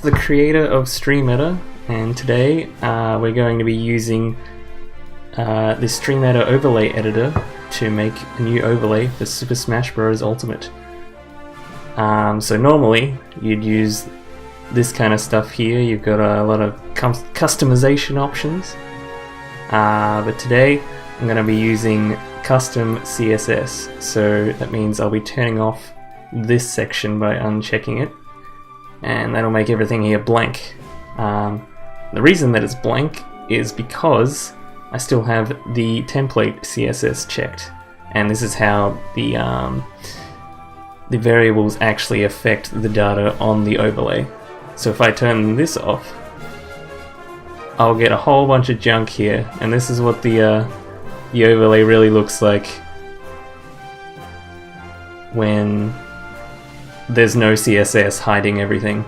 the creator of Streameta, and today we're going to be using the Streameta overlay editor to make a new overlay for Super Smash Bros. Ultimate. So normally you'd use this kind of stuff here. You've got a lot of customization options, but today I'm going to be using custom CSS. So that means I'll be turning off this section by unchecking it, and that'll make everything here blank. The reason that it's blank is because I still have the template CSS checked, and this is how the variables actually affect the data on the overlay. So if I turn this off, I'll get a whole bunch of junk here, and this is what the overlay really looks like when there's no CSS hiding everything.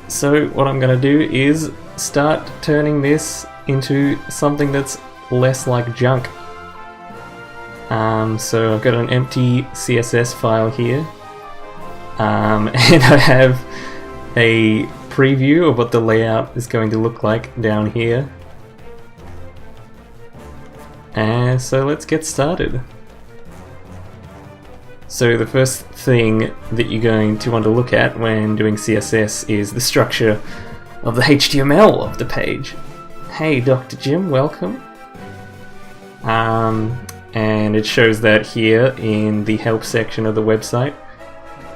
So what I'm going to do is start turning this into something that's less like junk. So I've got an empty CSS file here, and I have a preview of what the layout is going to look like down here. And so let's get started. So the first thing that you're going to want to look at when doing CSS is the structure of the HTML of the page. Hey Dr. Jim, welcome. And it shows that here in the help section of the website.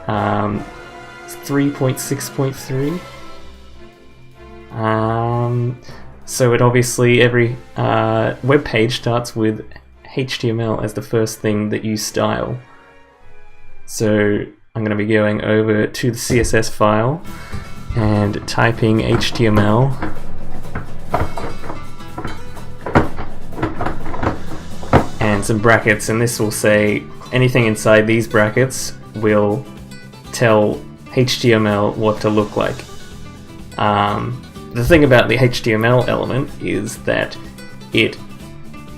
3.6.3. So it obviously, every web page starts with HTML as the first thing that you style. So I'm going to be going over to the CSS file and typing HTML. And some brackets, and this will say anything inside these brackets will tell HTML what to look like. The thing about the HTML element is that it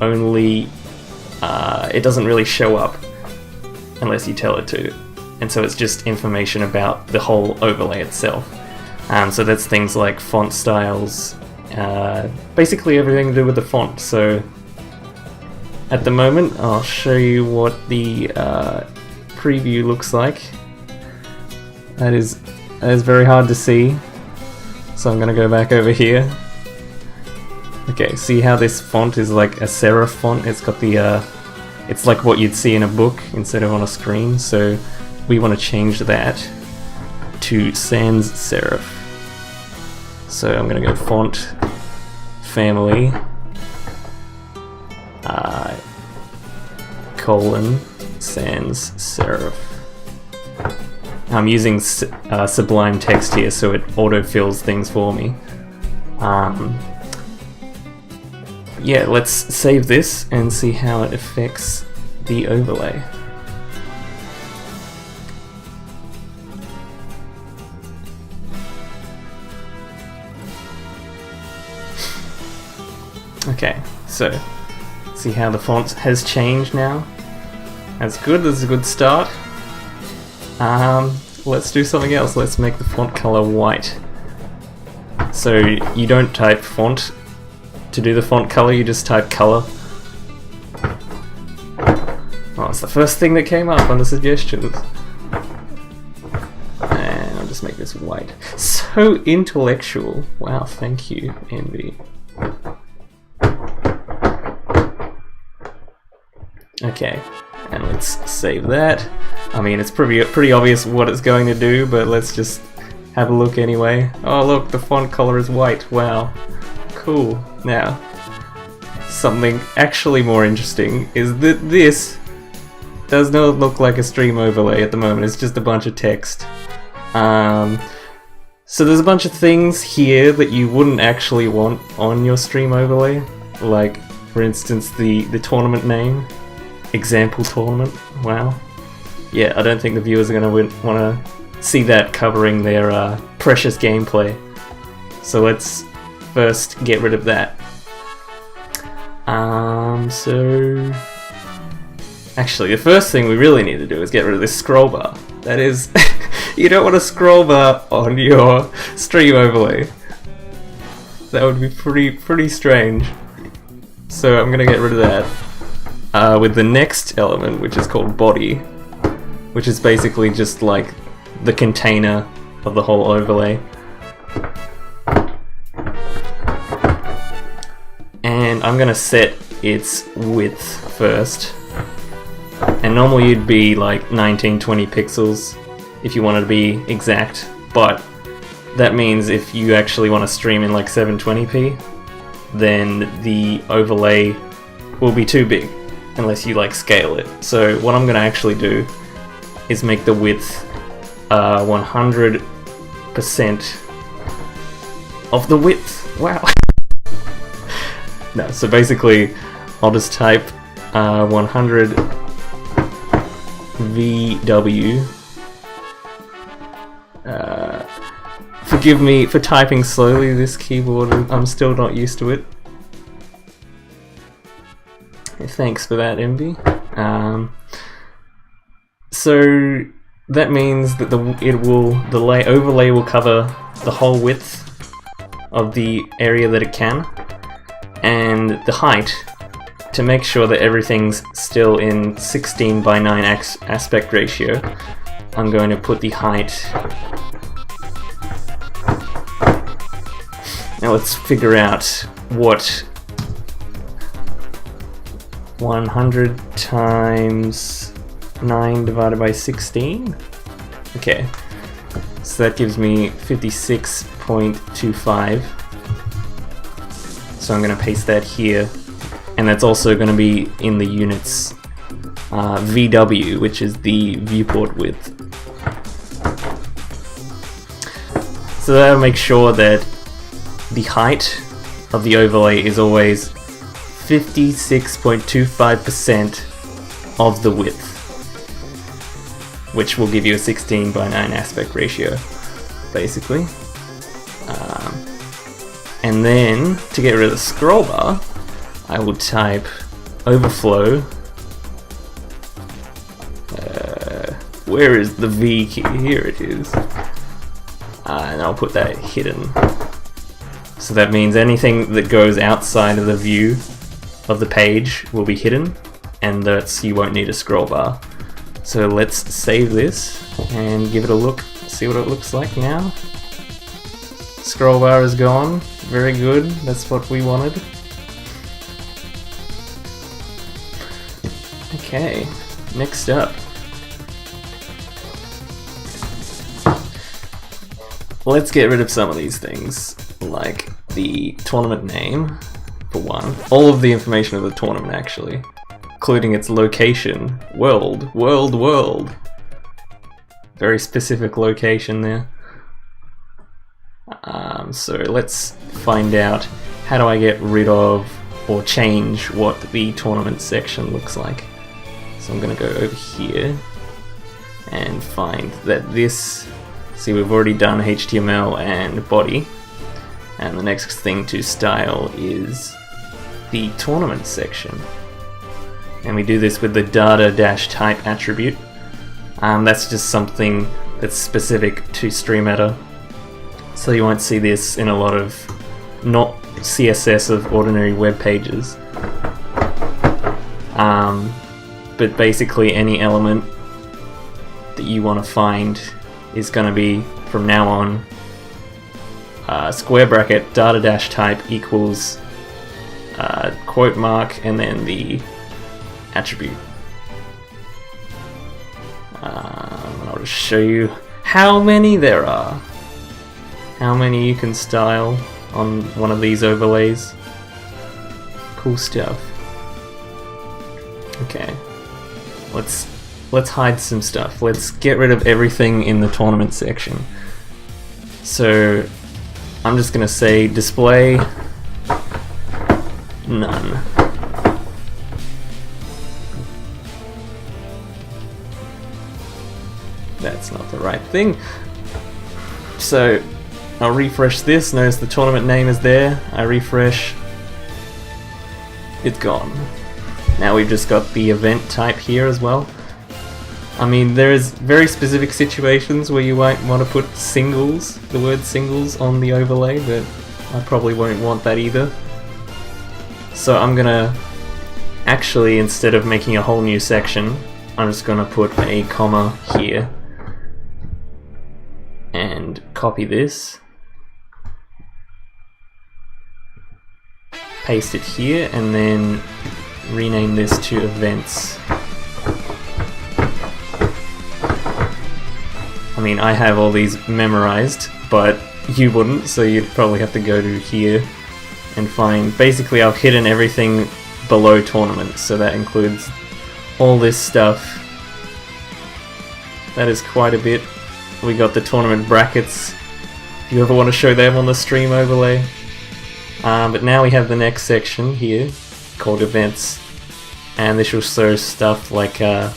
only it doesn't really show up unless you tell it to, and so it's just information about the whole overlay itself. So that's things like font styles, basically everything to do with the font. So at the moment I'll show you what the preview looks like. That is very hard to see, so I'm going to go back over here. Okay, see how this font is like a serif font? It's got the it's like what you'd see in a book instead of on a screen, so we want to change that to sans serif. So I'm going to go font family colon sans serif. I'm using Sublime Text here, so it auto-fills things for me. Yeah, let's save this and see how it affects the overlay. Okay, so see how the font has changed now? That's good, that's a good start. Let's do something else. Let's make the font color white. So you don't type font to do the font color, you just type color. Oh, it's the first thing that came up under suggestions. And I'll just make this white. So intellectual. Wow, thank you, Envy. Okay, and let's save that. I mean, it's pretty obvious what it's going to do, but let's just have a look anyway. Oh look, the font color is white. Wow, cool. Now, something actually more interesting is that this does not look like a stream overlay at the moment. It's just a bunch of text. So there's a bunch of things here that you wouldn't actually want on your stream overlay, like for instance the tournament name, example tournament. Wow. Yeah, I don't think the viewers are going to want to see that covering their precious gameplay. So let's first get rid of that. So actually the first thing we really need to do is get rid of this scroll bar. That is You don't want a scroll bar on your stream overlay. That would be pretty strange. So I'm gonna get rid of that with the next element, which is called body, which is basically just like the container of the whole overlay. And I'm gonna set its width first. And normally you'd be like 1920 pixels if you wanted to be exact, but that means if you actually want to stream in like 720p, then the overlay will be too big unless you like scale it. So what I'm going to actually do is make the width 100% of the width. Wow. No, so basically I'll just type 100 VW. Forgive me for typing slowly, this keyboard, I'm still not used to it. Thanks for that, Envy. So that means that the overlay will cover the whole width of the area that it can, and the height, to make sure that everything's still in 16:9 aspect ratio. I'm going to put the height. Now let's figure out what 100 times 9 divided by 16? Okay, so that gives me 56.25. So I'm going to paste that here, and that's also going to be in the units VW, which is the viewport width. So that'll make sure that the height of the overlay is always 56.25% of the width, which will give you a 16:9 aspect ratio, basically. And then, to get rid of the scroll bar, I will type overflow. Where is the V key? Here it is. And I'll put that hidden. So that means anything that goes outside of the view of the page will be hidden, and you won't need a scroll bar. So let's save this and give it a look, see what it looks like now. Scroll bar is gone, very good, that's what we wanted. Okay, next up. Let's get rid of some of these things, like the tournament name, for one. All of the information of the tournament, actually, including its location. World. Very specific location there. So let's find out, how do I get rid of or change what the tournament section looks like. So I'm going to go over here and find that this, see, we've already done HTML and body, and the next thing to style is the tournament section, and we do this with the data-type attribute. That's just something that's specific to Streameta, so you won't see this in a lot of not CSS of ordinary web pages. But basically any element that you want to find is going to be, from now on, square bracket data-type equals quote mark and then the attribute. I'll just show you how many there are. How many you can style on one of these overlays. Cool stuff. Okay, let's hide some stuff. Let's get rid of everything in the tournament section. So I'm just gonna say display none. That's not the right thing. So I'll refresh this, notice the tournament name is there, I refresh, it's gone. Now we've just got the event type here as well. I mean, there is very specific situations where you might want to put singles, the word singles, on the overlay, but I probably won't want that either. So I'm gonna actually, instead of making a whole new section, I'm just gonna put a comma here and copy this, paste it here, and then rename this to events. I mean, I have all these memorized, but you wouldn't, so you'd probably have to go to here and find... Basically, I've hidden everything below tournament, so that includes all this stuff. That is quite a bit. We got the tournament brackets, if you ever want to show them on the stream overlay. But now we have the next section here, called events, and this will show stuff like the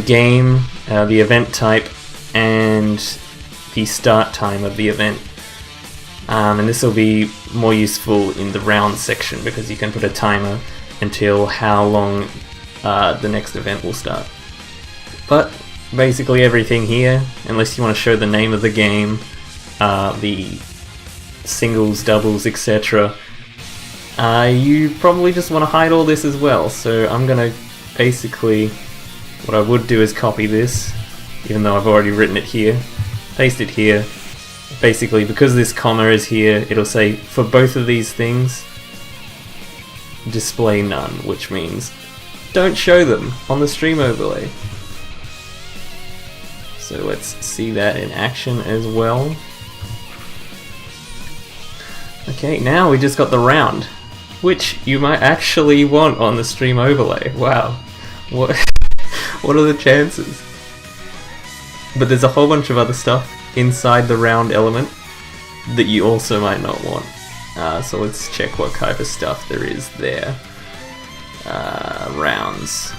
game, the event type, and the start time of the event. And this will be more useful in the round section because you can put a timer until how long the next event will start. But basically everything here, unless you want to show the name of the game, the singles, doubles, etc., you probably just want to hide all this as well. So I'm gonna basically, what I would do is copy this, even though I've already written it here, paste it here. Basically, because this comma is here, it'll say for both of these things, display none, which means don't show them on the stream overlay. So let's see that in action as well. Okay, now we just got the round, which you might actually want on the stream overlay. Wow, what are the chances? But there's a whole bunch of other stuff inside the round element that you also might not want. So let's check what type of stuff there is there. Rounds.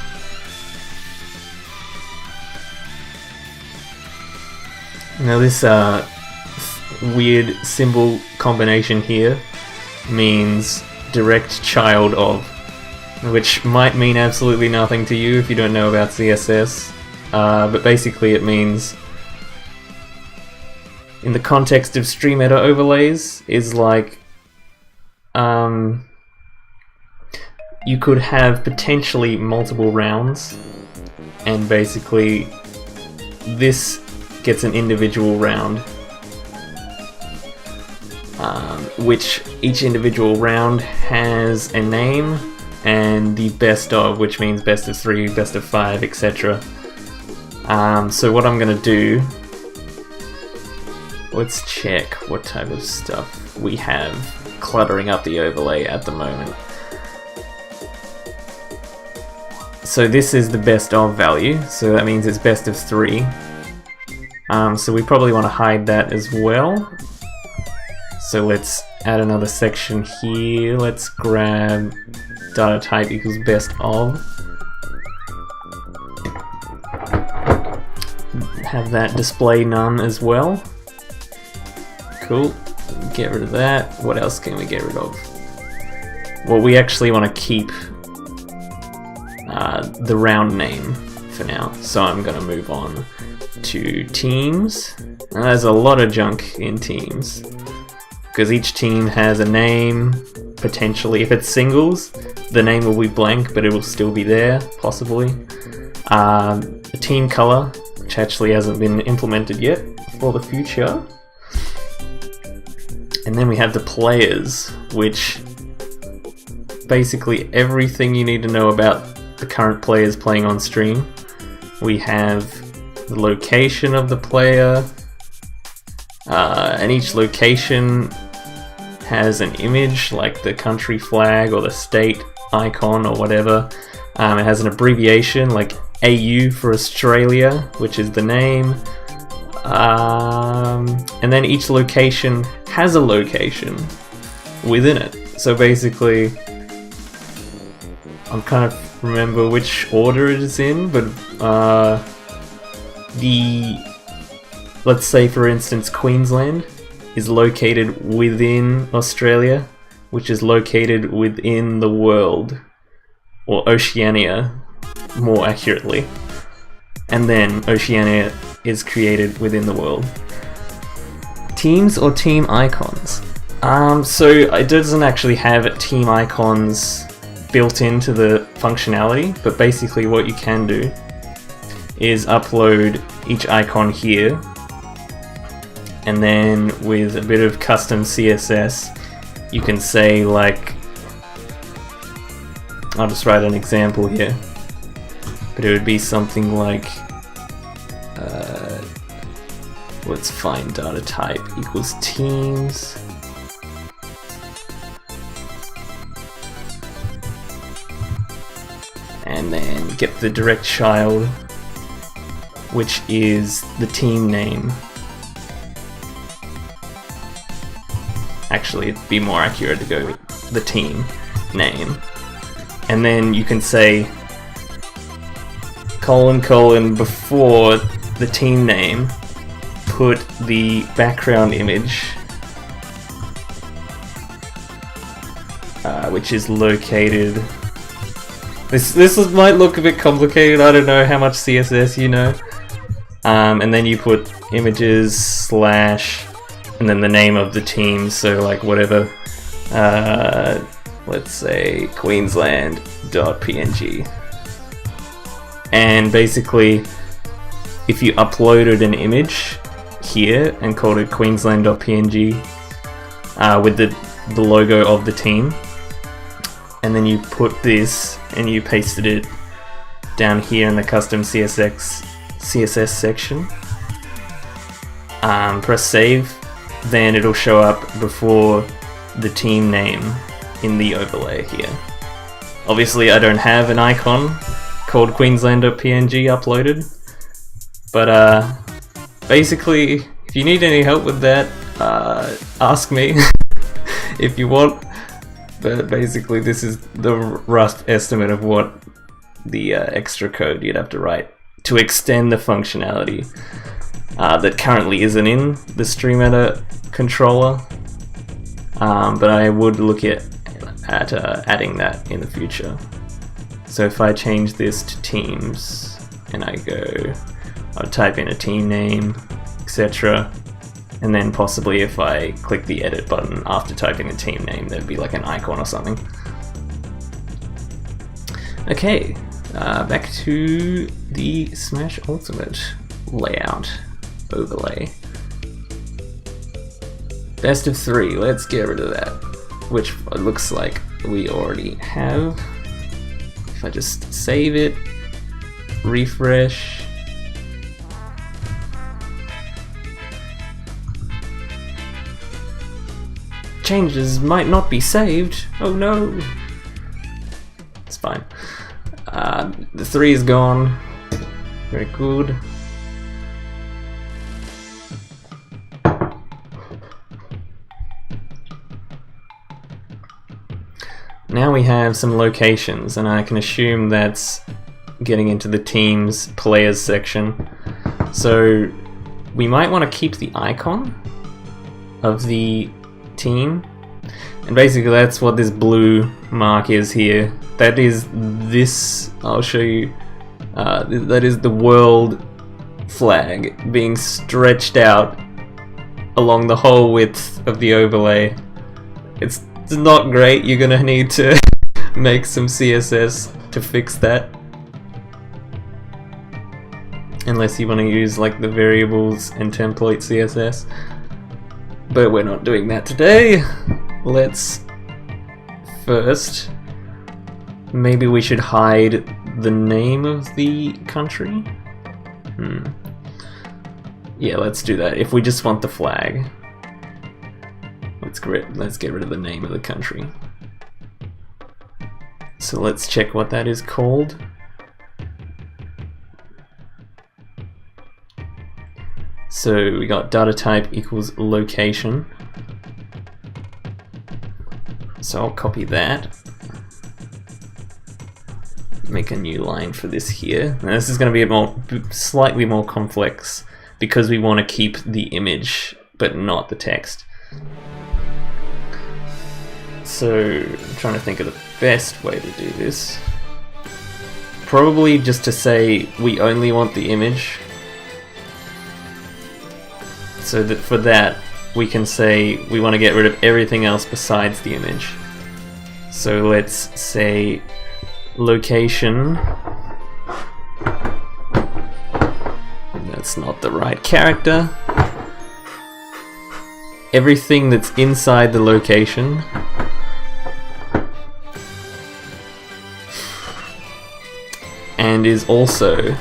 Now this weird symbol combination here means direct child of, which might mean absolutely nothing to you if you don't know about CSS, but basically it means, in the context of Streameta overlays, is like you could have potentially multiple rounds, and basically this gets an individual round, which each individual round has a name and the best of, which means best of 3, best of 5, etc. So what I'm gonna do, let's check what type of stuff we have cluttering up the overlay at the moment. So this is the best of value, so that means it's best of 3. So we probably want to hide that as well. So let's add another section here. Let's grab data type equals best of. Have that display none as well. Cool. Get rid of that. What else can we get rid of? Well, we actually want to keep the round name for now. So I'm going to move on to teams. Now, there's a lot of junk in teams because each team has a name. Potentially, if it's singles, the name will be blank, but it will still be there, possibly. A team color, which actually hasn't been implemented yet, for the future. And then we have the players, which basically everything you need to know about the current players playing on stream. We have the location of the player, and each location has an image, like the country flag or the state icon or whatever. It has an abbreviation like AU for Australia, which is the name. And then each location has a location within it. So basically, I'm kind of remember which order it is in, but let's say for instance Queensland is located within Australia, which is located within the world, or Oceania more accurately. and then Oceania is created within the world. Teams or team icons? So it doesn't actually have team icons built into the functionality, but basically what you can do is upload each icon here, and then with a bit of custom CSS you can say, like, I'll just write an example here, but it would be something like let's find data type equals teams, and then get the direct child, which is the team name. Actually, it'd be more accurate to go with the team name. And then you can say colon before the team name, put the background image, which is located. This might look a bit complicated. I don't know how much CSS you know. And then you put images slash and then the name of the team. So like whatever. Let's say Queensland.png. And basically, if you uploaded an image here and called it Queensland.png with the logo of the team, and then you put this and you pasted it down here in the custom CSS section, press save, then it'll show up before the team name in the overlay here. Obviously I don't have an icon called Queensland.png uploaded, but basically if you need any help with that, ask me if you want. But basically this is the rough estimate of what the extra code you'd have to write to extend the functionality that currently isn't in the Streameta controller, but I would look at adding that in the future. So if I change this to teams and I'll type in a team name, etc. And then possibly if I click the edit button after typing the team name, there'd be like an icon or something. Okay, back to the Smash Ultimate layout overlay. Best of 3, let's get rid of that, which it looks like we already have. If I just save it, refresh, changes might not be saved. Oh no! It's fine. The 3 is gone. Very good. Now we have some locations, and I can assume that's getting into the team's players section. So we might want to keep the icon of the team, and basically that's what this blue mark is here. That is this, I'll show you, that is the world flag being stretched out along the whole width of the overlay. It's not great. You're gonna need to make some CSS to fix that, unless you want to use like the variables and template CSS. But we're not doing that today. Let's first, maybe we should hide the name of the country. Yeah, let's do that. If we just want the flag, let's get rid of the name of the country. So let's check what that is called. So we got data type equals location. So I'll copy that. Make a new line for this here. Now this is going to be slightly more complex because we want to keep the image but not the text. So I'm trying to think of the best way to do this. probably just to say we only want the image. So that for that, we can say we want to get rid of everything else besides the image. So let's say location. That's not the right character. Everything that's inside the location. And is also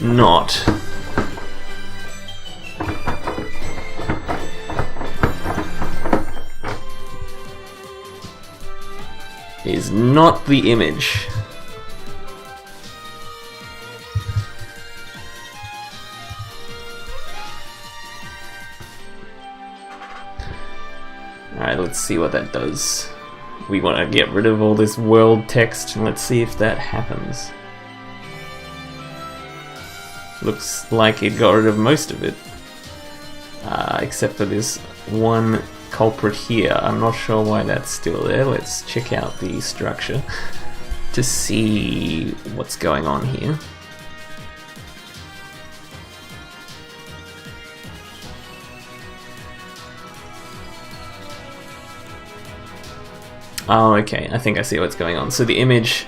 not the image. Alright, let's see what that does. We want to get rid of all this world text, and let's see if that happens. Looks like it got rid of most of it. Except for this one culprit here. I'm not sure why that's still there. Let's check out the structure to see what's going on here. Oh, okay, I think I see what's going on. So the image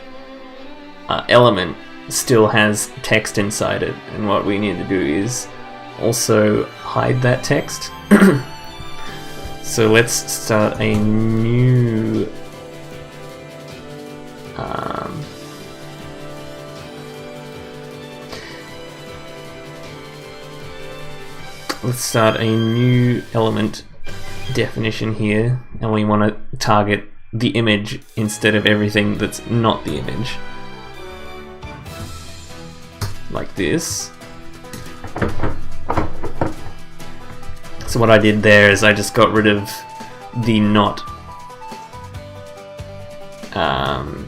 element still has text inside it, and what we need to do is also hide that text. So let's start a new element definition here, and we want to target the image instead of everything that's not the image. Like this. So what I did there is I just got rid of the not. I'm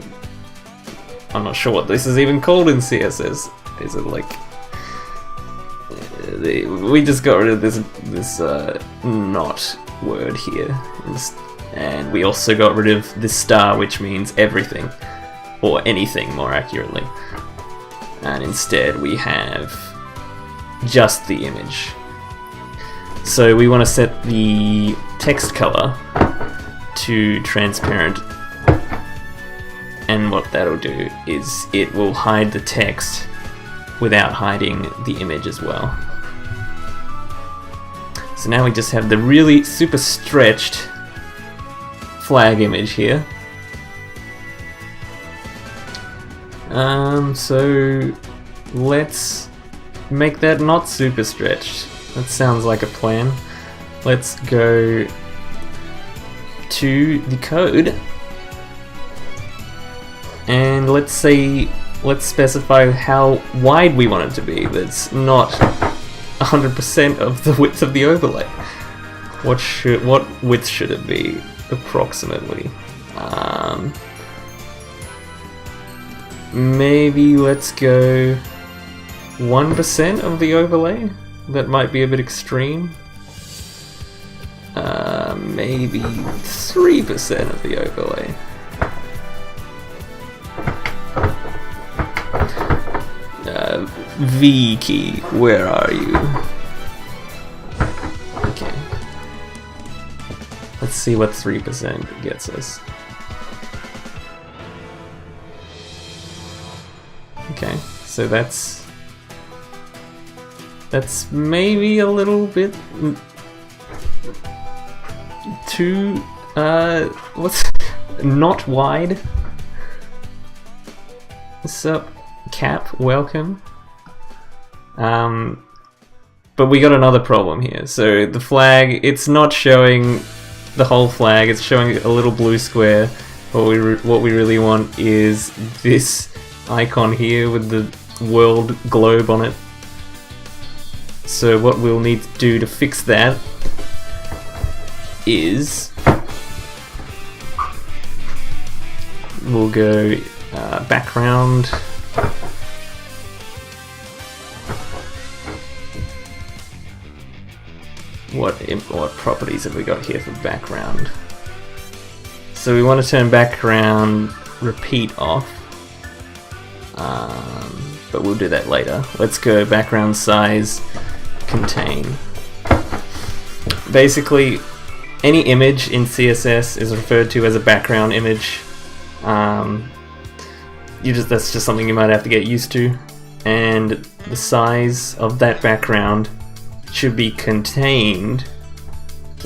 not sure what this is even called in CSS. Is it like... we just got rid of this not word here. And we also got rid of this star, which means everything. Or anything, more accurately. And instead we have just the image. So we want to set the text color to transparent, and what that'll do is it will hide the text without hiding the image as well. So now we just have the really super stretched flag image here. So let's make that not super stretched. That sounds like a plan. Let's go to the code and let's specify how wide we want it to be. That's not 100% of the width of the overlay. What width should it be approximately? Maybe let's go 1% of the overlay. That might be a bit extreme. Maybe 3% of the overlay. V key, where are you? Okay. Let's see what 3% gets us. Okay, so that's maybe a little bit too what's not wide. What's up, Cap? Welcome. But we got another problem here. So the flag, it's not showing the whole flag. It's showing a little blue square. What we really want is this icon here with the world globe on it. So what we'll need to do to fix that is we'll go background. What properties have we got here for background? So we want to turn background repeat off. but we'll do that later. Let's go background size contain. Basically, any image in CSS is referred to as a background image. That's just something you might have to get used to, and the size of that background should be contained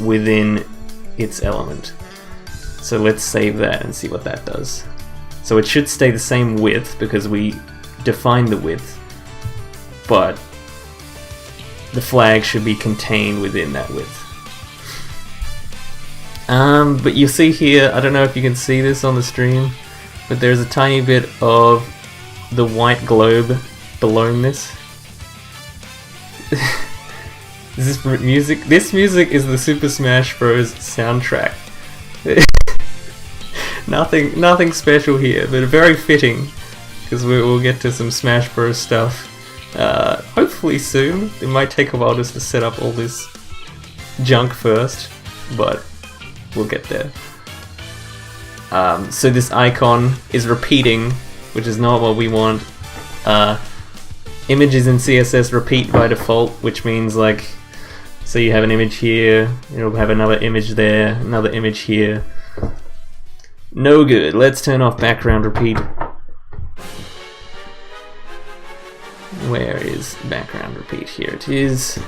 within its element. So let's save that and see what that does. So it should stay the same width because we defined the width, but the flag should be contained within that width. But you see here, I don't know if you can see this on the stream, but there's a tiny bit of the white globe below this. This music is the Super Smash Bros. Soundtrack. Nothing special here, but very fitting, because we'll get to some Smash Bros. Stuff hopefully soon. It might take a while just to set up all this junk first, but we'll get there. So this icon is repeating, which is not what we want. Images in CSS repeat by default, which means, like, so you have an image here, it'll have another image there, another image here. No good. Let's turn off background repeat. Where is background repeat? Here it is.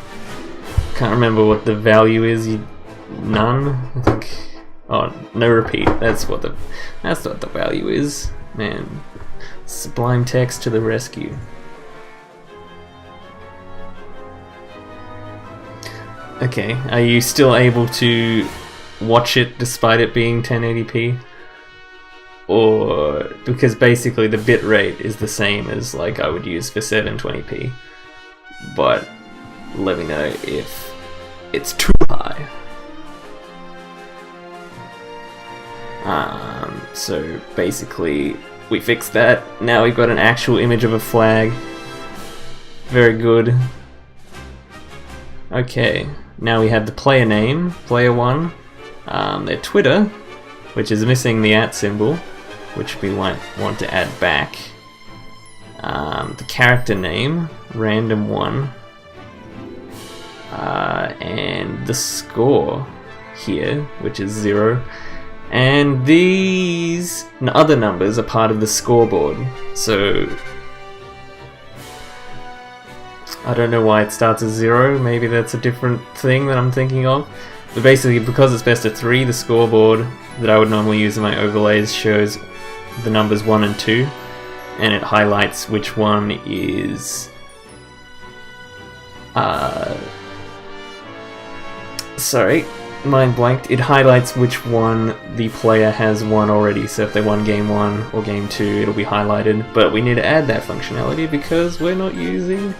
Can't remember what the value is. None, I think. Oh, no repeat. That's what the value is. Man, Sublime Text to the rescue. Okay, are you still able to watch it despite it being 1080p? Or because basically the bitrate is the same as like I would use for 720p, but let me know if it's too high. So basically we fixed that. Now we've got an actual image of a flag. Very good. Okay, now we have the player name, player 1, their Twitter, which is missing the @ symbol, which we might want to add back. The character name, random1, and the score here, which is 0. And these other numbers are part of the scoreboard. So I don't know why it starts as 0. Maybe that's a different thing that I'm thinking of. But basically, because it's best of 3, the scoreboard that I would normally use in my overlays shows the numbers 1 and 2, and it highlights which one is sorry, mind blanked. It highlights which one the player has won already, so if they won game 1 or game 2, it'll be highlighted. But we need to add that functionality because we're not using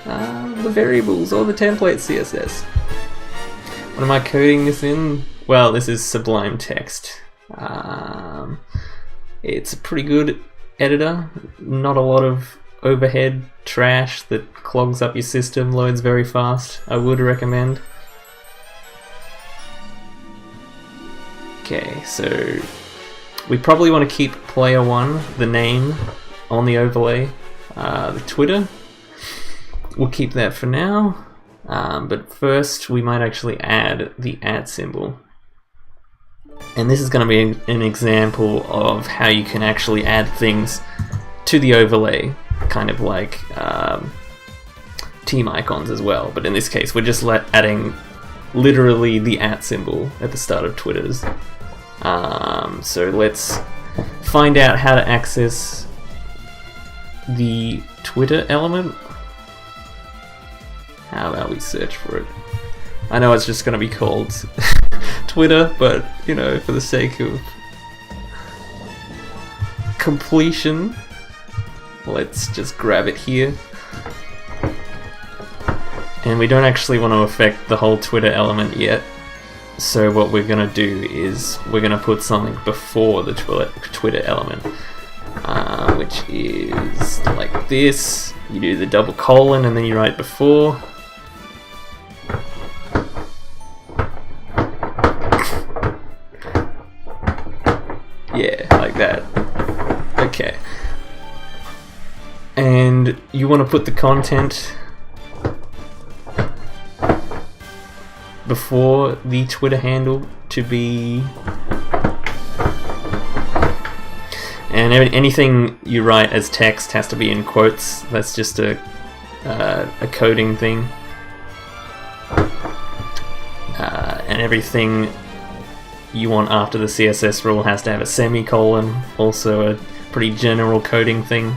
the variables or the template CSS. What am I coding this in? Well, this is Sublime Text. It's a pretty good editor, not a lot of overhead trash that clogs up your system, loads very fast. I would recommend. Okay, so we probably want to keep player 1, the name, on the overlay. The Twitter, we'll keep that for now, but first we might actually add the @ symbol. And this is going to be an example of how you can actually add things to the overlay, kind of like team icons as well. But in this case, we're just adding literally the @ symbol at the start of Twitters. So let's find out how to access the Twitter element. How about we search for it? I know it's just going to be called Twitter, but you know, for the sake of completion, let's just grab it here. And we don't actually want to affect the whole Twitter element yet, so what we're going to do is we're going to put something before the Twitter element, which is like this. You do the double colon and then you write before. Yeah, like that. Okay. And you want to put the content before the Twitter handle to be, and anything you write as text has to be in quotes. That's just a coding thing. And everything you want after the CSS rule has to have a semicolon, also a pretty general coding thing.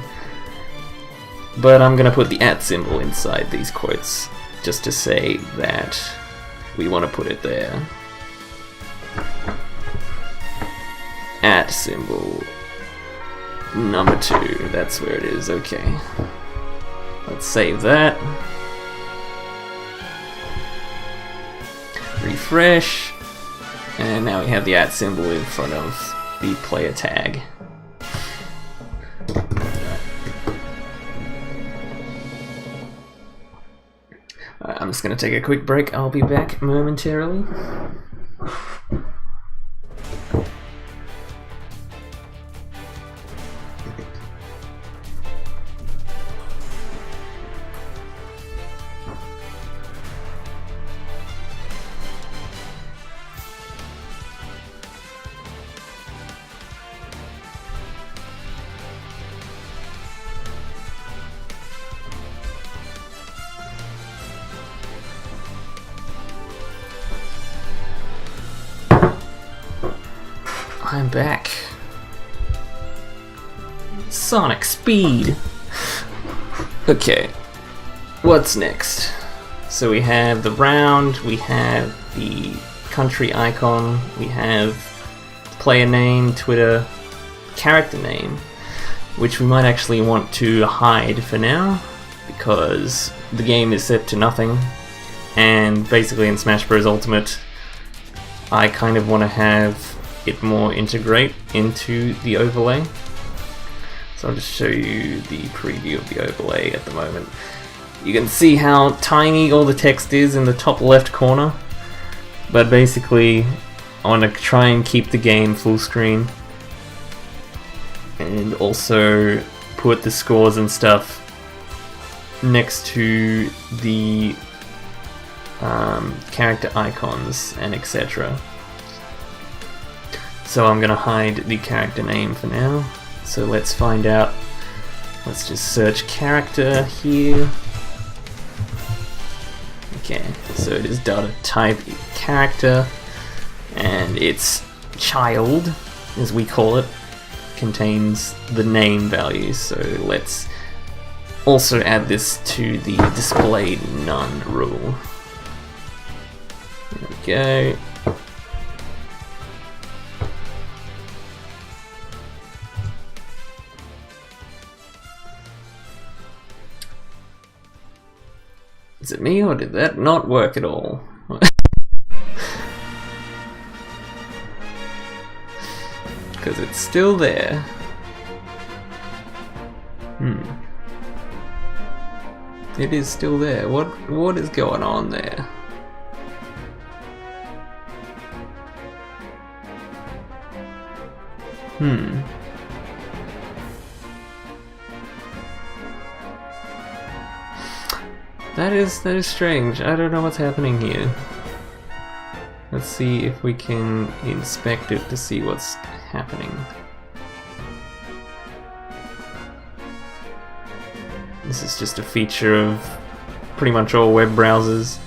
But I'm gonna put the @ symbol inside these quotes just to say that we want to put it there. @ symbol number 2, that's where it is. Okay, let's save that. Refresh, and now we have the @ symbol in front of the player tag. I'm just going to take a quick break. I'll be back momentarily. I'm back. Sonic speed! Okay, what's next? So we have the round, we have the country icon, we have player name, Twitter, character name, which we might actually want to hide for now, because the game is set to nothing, and basically in Smash Bros. Ultimate, I kind of want to have it more integrate into the overlay. So I'll just show you the preview of the overlay at the moment. You can see how tiny all the text is in the top left corner, but basically I want to try and keep the game full screen and also put the scores and stuff next to the character icons and etc. So I'm going to hide the character name for now. So let's find out. Let's just search character here. Okay, so it is data type character, and its child, as we call it, contains the name values. So let's also add this to the displayed none rule. There we go. Is it me, or did that not work at all? Because it's still there. It is still there. What is going on there? That is strange. I don't know what's happening here. Let's see if we can inspect it to see what's happening. This is just a feature of pretty much all web browsers.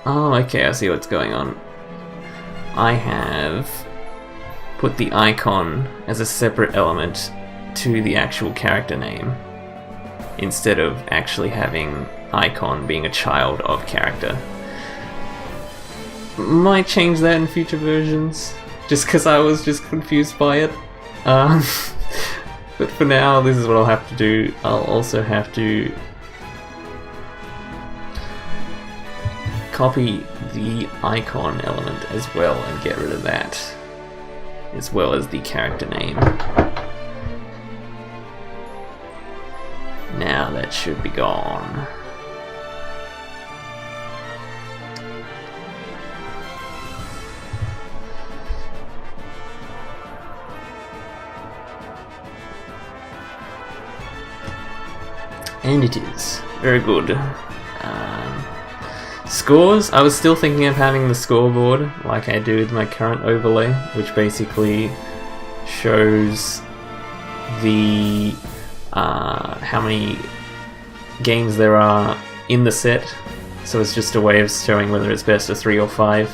Oh, okay, I see what's going on. I have put the icon as a separate element to the actual character name, instead of actually having icon being a child of character. Might change that in future versions, just because I was just confused by it. But for now, this is what I'll have to do. I'll also have to copy the icon element as well and get rid of that, as well as the character name. Now that should be gone. And it is. Very good. Scores, I was still thinking of having the scoreboard like I do with my current overlay, which basically shows the how many games there are in the set, so it's just a way of showing whether it's best of 3 or 5,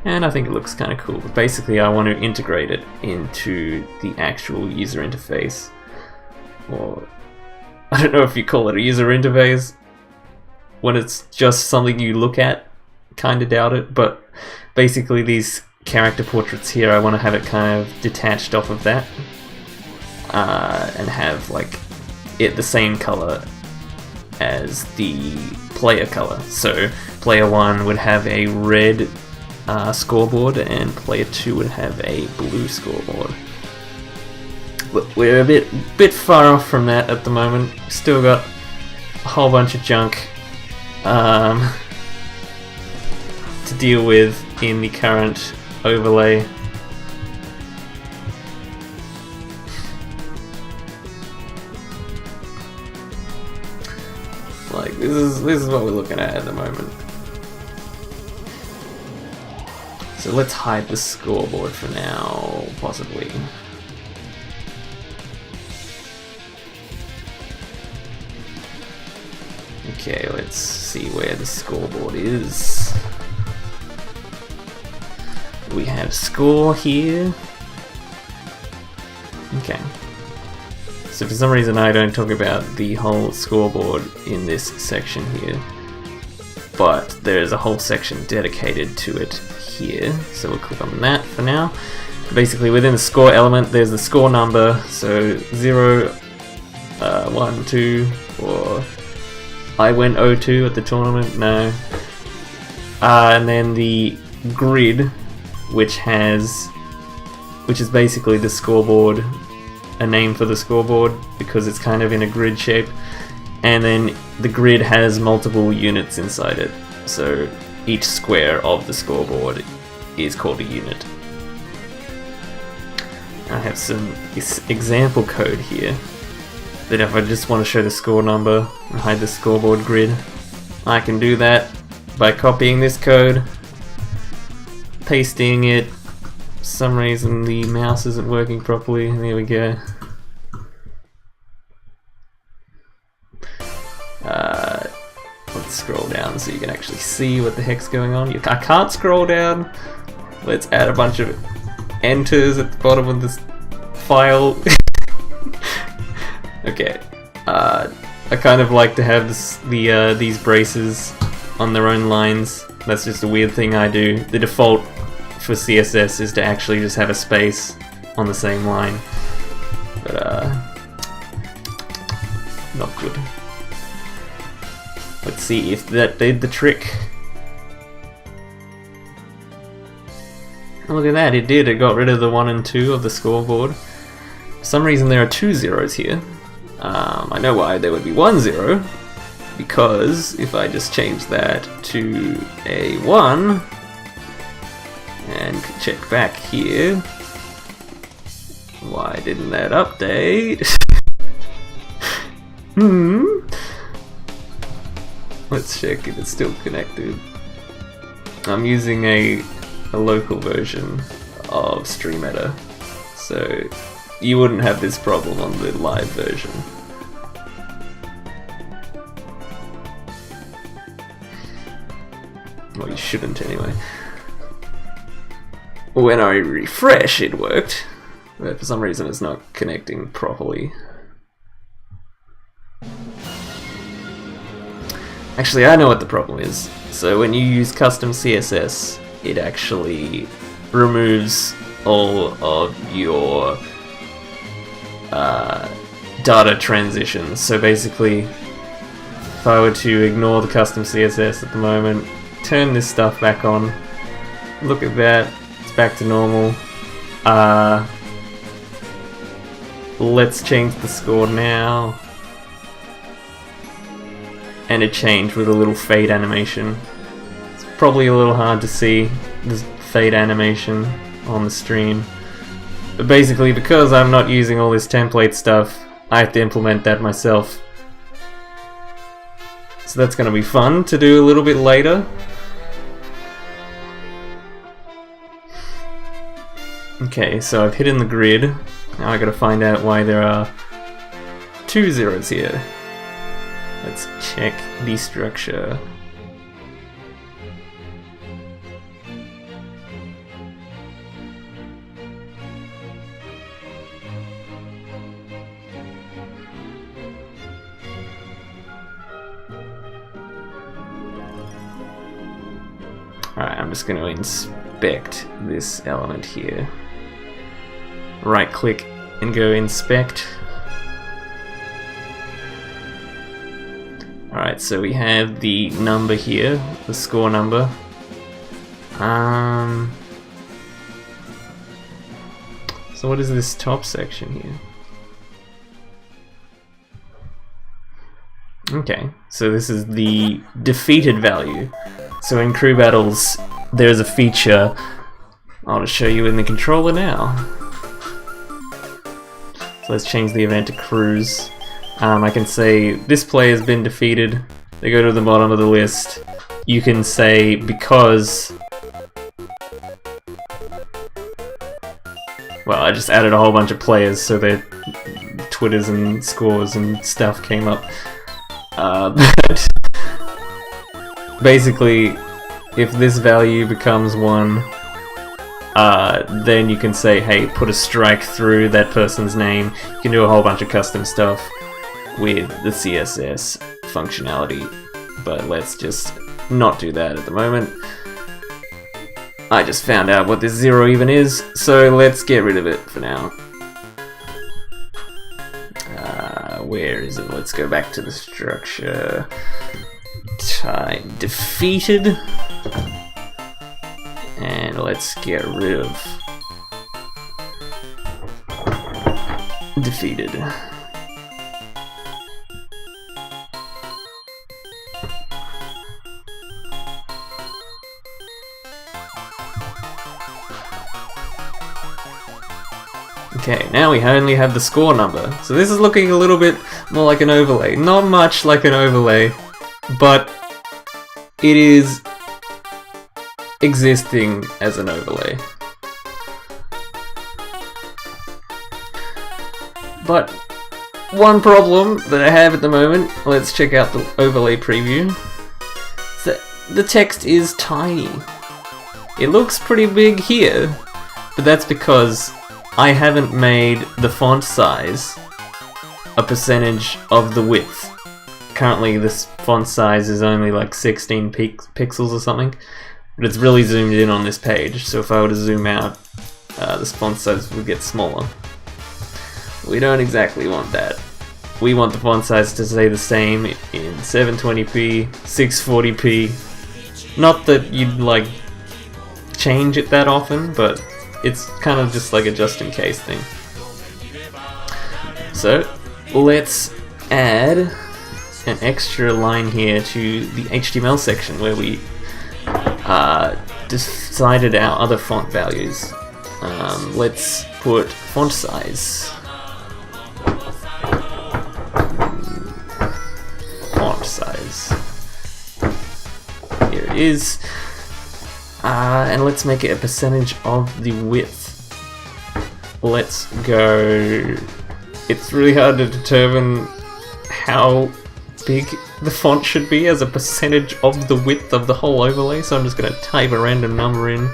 and I think it looks kind of cool. But basically I want to integrate it into the actual user interface, or I don't know if you call it a user interface when it's just something you look at. Kinda doubt it, but basically these character portraits here, I want to have it kind of detached off of that, and have like it the same color as the player color. So player 1 would have a red scoreboard and player 2 would have a blue scoreboard. But we're a bit far off from that at the moment. Still got a whole bunch of junk to deal with in the current overlay. Like this is what we're looking at the moment. So let's hide the scoreboard for now, possibly. Okay, let's see where the scoreboard is. We have score here. Okay. So for some reason I don't talk about the whole scoreboard in this section here, but there's a whole section dedicated to it here, so we'll click on that for now. Basically within the score element there's the score number, so 0, 1, 2, or I went 0-2 at the tournament, no. And then the grid, which is basically the scoreboard, a name for the scoreboard because it's kind of in a grid shape, and then the grid has multiple units inside it, so each square of the scoreboard is called a unit. I have some example code here that if I just want to show the score number and hide the scoreboard grid, I can do that by copying this code, pasting it. For some reason the mouse isn't working properly. There we go. Let's scroll down so you can actually see what the heck's going on. I can't scroll down. Let's add a bunch of enters at the bottom of this file. Okay. I kind of like to have these braces on their own lines. That's just a weird thing I do. The default for CSS is to actually just have a space on the same line, but not good. Let's see if that did the trick. Oh, look at that, it did. It got rid of the 1 and 2 of the scoreboard. For some reason there are 2 zeros here. I know why there would be 1 0, because if I just change that to a 1 and check back here, why didn't that update? Let's check if it's still connected. I'm using a local version of Streameta, so you wouldn't have this problem on the live version. Well, you shouldn't anyway. When I refresh, it worked, but for some reason it's not connecting properly. Actually, I know what the problem is. So when you use custom CSS, it actually removes all of your data transitions. So basically, if I were to ignore the custom CSS at the moment, turn this stuff back on, look at that, it's back to normal. Let's change the score now. And it changed with a little fade animation. It's probably a little hard to see this fade animation on the stream. But basically, because I'm not using all this template stuff, I have to implement that myself. So that's going to be fun to do a little bit later. Okay, so I've hidden the grid. Now I gotta find out why there are 2 zeros here. Let's check the structure. Alright, I'm just gonna inspect this element here. Right click and go inspect. Alright, so we have the number here, the score number. So what is this top section here? Okay, so this is the defeated value. So in crew battles, there's a feature. I'll just show you in the controller now. So let's change the event to crews. I can say this player has been defeated. They go to the bottom of the list. You can say because... Well, I just added a whole bunch of players so their Twitters and scores and stuff came up. But basically, if this value becomes 1, then you can say, hey, put a strike through that person's name. You can do a whole bunch of custom stuff with the CSS functionality, but let's just not do that at the moment. I just found out what this 0 even is, so let's get rid of it for now. Where is it? Let's go back to the structure. Type defeated. And let's get rid of defeated. Okay, now we only have the score number. So this is looking a little bit more like an overlay. Not much like an overlay, but it is existing as an overlay. But one problem that I have at the moment, let's check out the overlay preview, is that the text is tiny. It looks pretty big here, but that's because I haven't made the font size a percentage of the width. Currently this font size is only like 16 pixels or something, but it's really zoomed in on this page, so if I were to zoom out, this font size would get smaller. We don't exactly want that. We want the font size to stay the same in 720p, 640p. Not that you'd like change it that often, but it's kind of just like a just in case thing. So let's add an extra line here to the HTML section where we decided our other font values. Let's put font size. Font size. Here it is. And let's make it a percentage of the width. Let's go... It's really hard to determine how big the font should be as a percentage of the width of the whole overlay, so I'm just going to type a random number in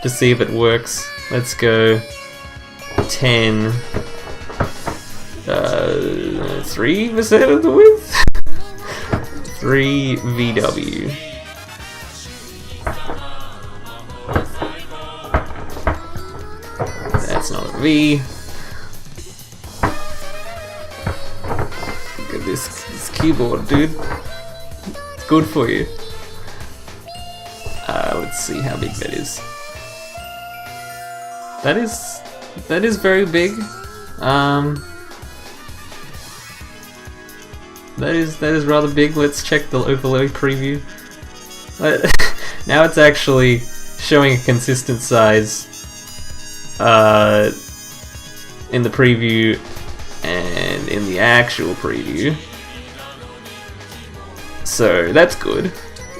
to see if it works. Let's go 10, 3% of the width? 3 VW. That's not a V. Look at this keyboard, dude. It's good for you. Let's see how big that is. That is very big. That is rather big. Let's check the overlay preview. Now it's actually showing a consistent size in the preview and in the actual preview. So that's good.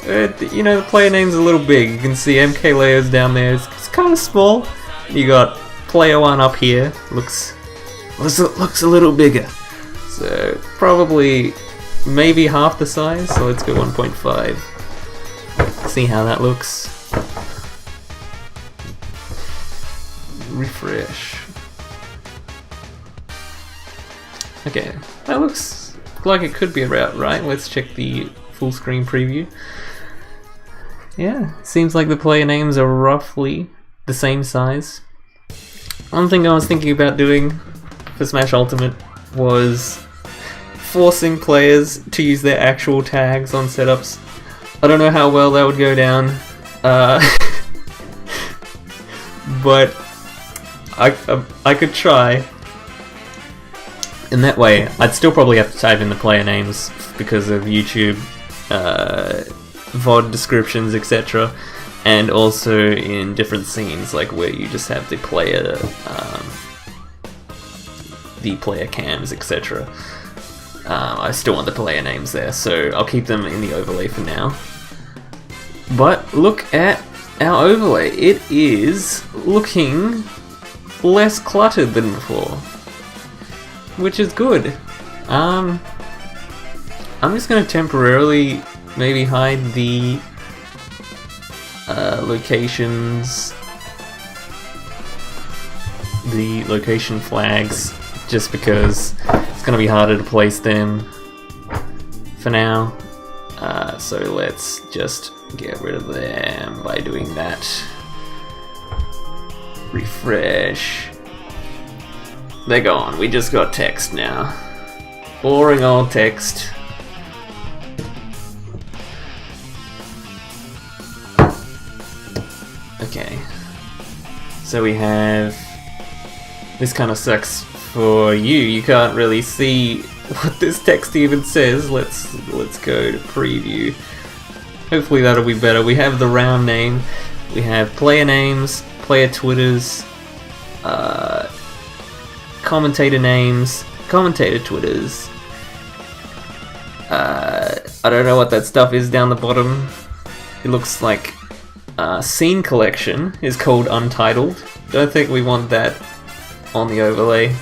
You know, the player name's a little big. You can see MK layers down there. It's kind of small. You got player 1 up here. Looks a little bigger. So probably maybe half the size. So let's go 1.5. See how that looks. Refresh. Okay, that looks like it could be about right. Let's check the full screen preview. Yeah, seems like the player names are roughly the same size. One thing I was thinking about doing for Smash Ultimate was forcing players to use their actual tags on setups. I don't know how well that would go down, but I could try. In that way, I'd still probably have to type in the player names because of YouTube, VOD descriptions, etc. And also in different scenes, like where you just have the player cams, etc. I still want the player names there, so I'll keep them in the overlay for now. But look at our overlay. It is looking less cluttered than before, which is good. I'm just going to temporarily maybe hide the locations, the location flags, just because it's going to be harder to place them for now. So let's just get rid of them by doing that. Refresh. They're gone. We just got text now. Boring old text. Okay. So we have... This kind of sucks for you. You can't really see what this text even says. Let's go to preview. Hopefully that'll be better. We have the round name. We have player names, player Twitters, commentator names, commentator Twitters. I don't know what that stuff is down the bottom. It looks like scene collection is called Untitled. Don't think we want that on the overlay.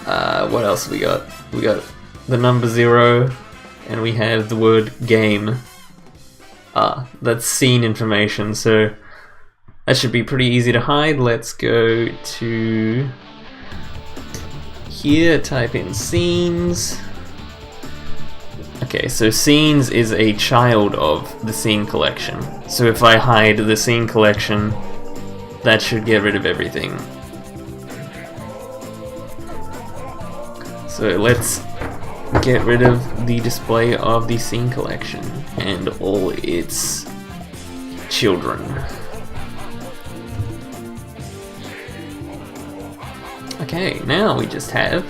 What else we got? We got the number 0, and we have the word game. That's scene information, so that should be pretty easy to hide. Let's go to here, type in scenes. Okay, so scenes is a child of the scene collection. So if I hide the scene collection, that should get rid of everything. So let's get rid of the display of the scene collection and all its children. Okay, now we just have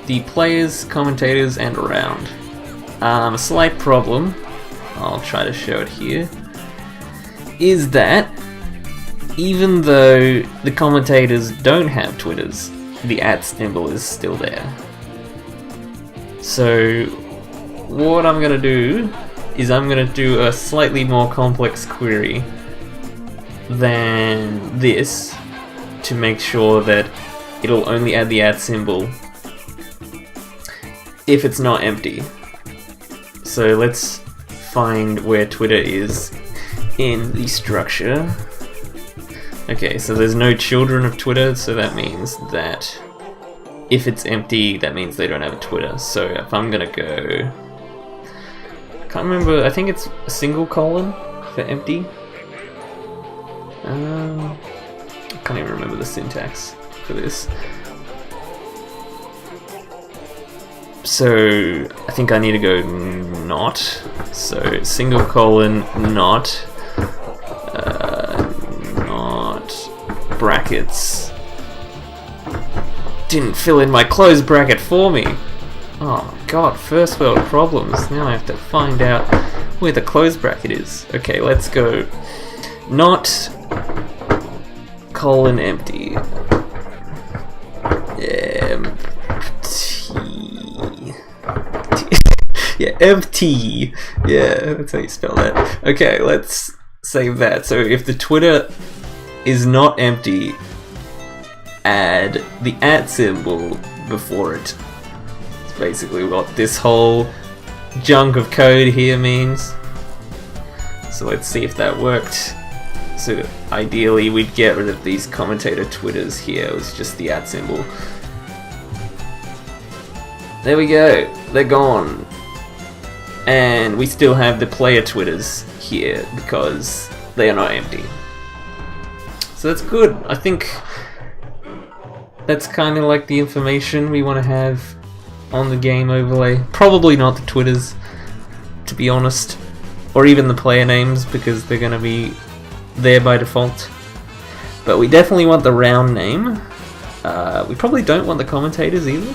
the players, commentators, and around. A slight problem, I'll try to show it here, is that even though the commentators don't have Twitters, the @ symbol is still there. So what I'm going to do is I'm going to do a slightly more complex query than this to make sure that it'll only add the @ symbol if it's not empty. So let's find where Twitter is in the structure. Okay, so there's no children of Twitter, so that means that if it's empty, that means they don't have a Twitter. So if I'm gonna go... I can't remember, I think it's a single colon for empty. I can't even remember the syntax for this. So I think I need to go not. So single colon not. Not brackets. Didn't fill in my close bracket for me. Oh my god, first world problems. Now I have to find out where the close bracket is. Okay, let's go not colon empty. Yeah, empty. Yeah, that's how you spell that. Okay, let's save that. So if the Twitter is not empty, add the @ symbol before it. It's basically what this whole junk of code here means. So let's see if that worked. So ideally we'd get rid of these commentator Twitters here. It was just the @ symbol. There we go, they're gone. And we still have the player Twitters here because they are not empty. So that's good. I think that's kind of like the information we want to have on the game overlay. Probably not the Twitters, to be honest, or even the player names because they're going to be there by default. But we definitely want the round name. We probably don't want the commentators either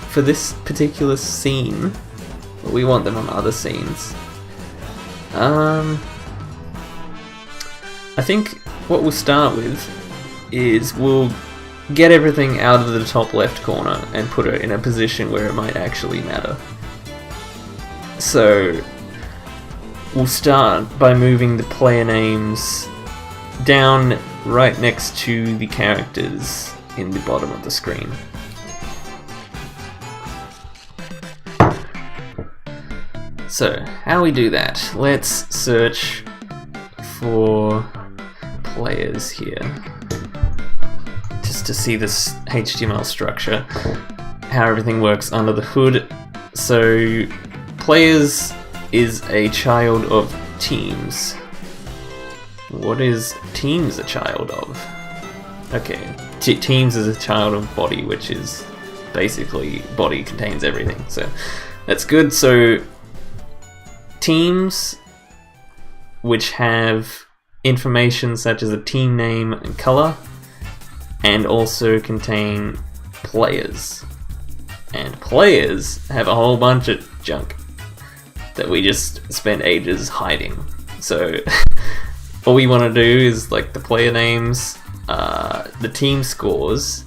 for this particular scene, but we want them on other scenes. I think what we'll start with is we'll get everything out of the top left corner and put it in a position where it might actually matter. So we'll start by moving the player names down right next to the characters in the bottom of the screen. So, how we do that? Let's search for players here, just to see this HTML structure, how everything works under the hood. So, players is a child of teams. What is teams a child of? Okay, teams is a child of body, which is basically body contains everything. So that's good. So teams which have information such as a team name and color, and also contain players. And players have a whole bunch of junk that we just spend ages hiding. So all we want to do is like the player names, the team scores,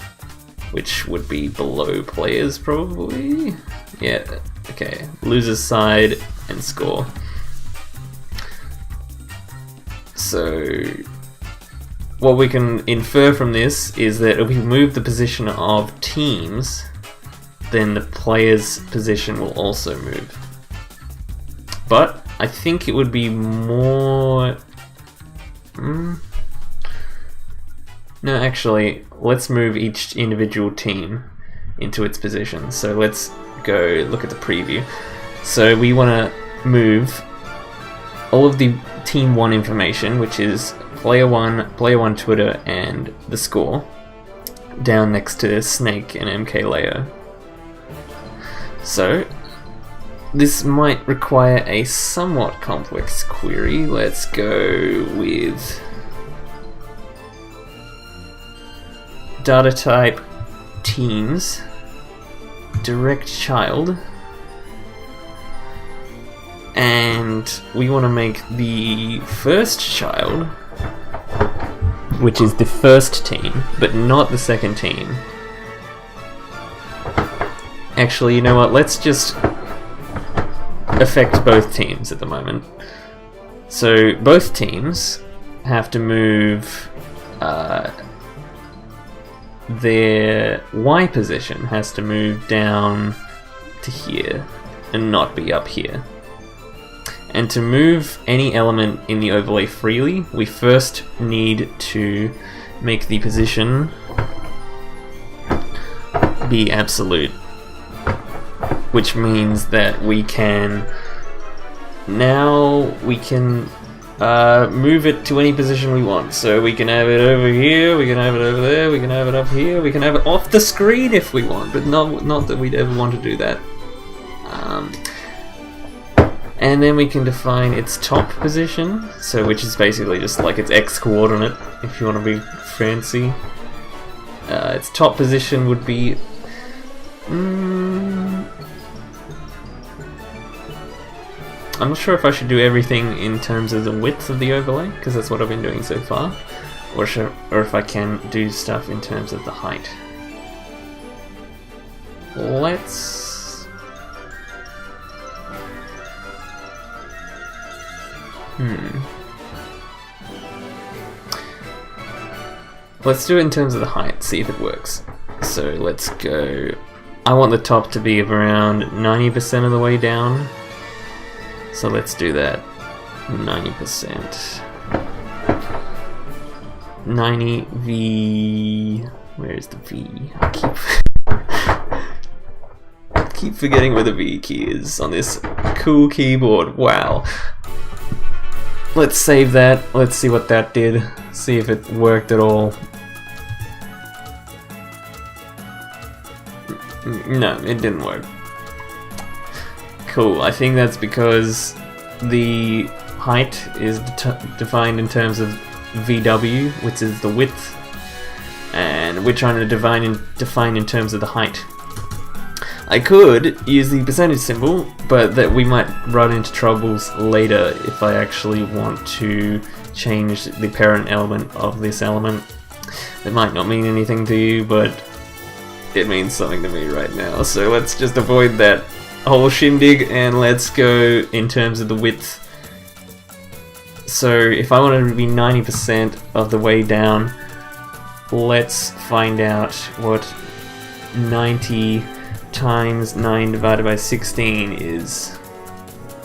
which would be below players probably. Yeah, okay. Loser's side and score. So what we can infer from this is that if we move the position of teams, then the player's position will also move. But I think it would be more... No, actually, let's move each individual team into its position. So let's go look at the preview. So we want to move all of the Team 1 information, which is Player 1 Twitter, and the score, down next to Snake and MKLeo. So this might require a somewhat complex query. Let's go with data type teams, direct child, and we want to make the first child, which is the first team, but not the second team. Actually, you know what, let's just affect both teams at the moment. So both teams have to move their Y position has to move down to here and not be up here. And to move any element in the overlay freely, we first need to make the position be absolute, which means that we can move it to any position we want. So we can have it over here, we can have it over there, we can have it up here, we can have it off the screen if we want, but not that we'd ever want to do that. And then we can define its top position, so which is basically just like its X coordinate, if you want to be fancy. Its top position would be... I'm not sure if I should do everything in terms of the width of the overlay, because that's what I've been doing so far, or if I can do stuff in terms of the height. Let's do it in terms of the height, see if it works. So let's go. I want the top to be around 90% of the way down. So let's do that. 90%. 90 V. Where's the V? I keep forgetting where the V key is on this cool keyboard. Wow. Let's save that. Let's see what that did. See if it worked at all. No, it didn't work. Cool. I think that's because the height is defined in terms of VW, which is the width, and we're trying to define in terms of the height. I could use the percentage symbol, but that we might run into troubles later if I actually want to change the parent element of this element. It might not mean anything to you, but it means something to me right now. So let's just avoid that whole shindig and let's go in terms of the width. So if I wanted to be 90% of the way down, let's find out what 90 times 9 divided by 16 is.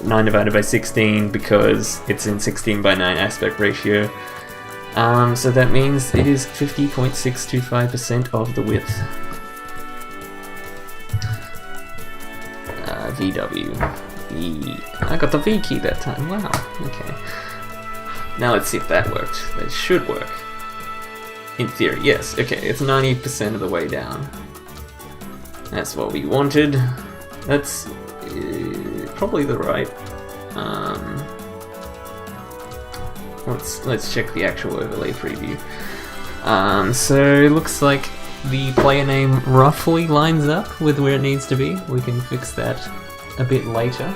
9 divided by 16 because it's in 16 by 9 aspect ratio. So that means it is 50.625% of the width. VW. I got the V key that time. Wow. Okay. Now let's see if that worked. That should work. In theory, yes. Okay, it's 90% of the way down. That's what we wanted. That's probably the right. Let's check the actual overlay preview. So it looks like the player name roughly lines up with where it needs to be. We can fix that a bit later.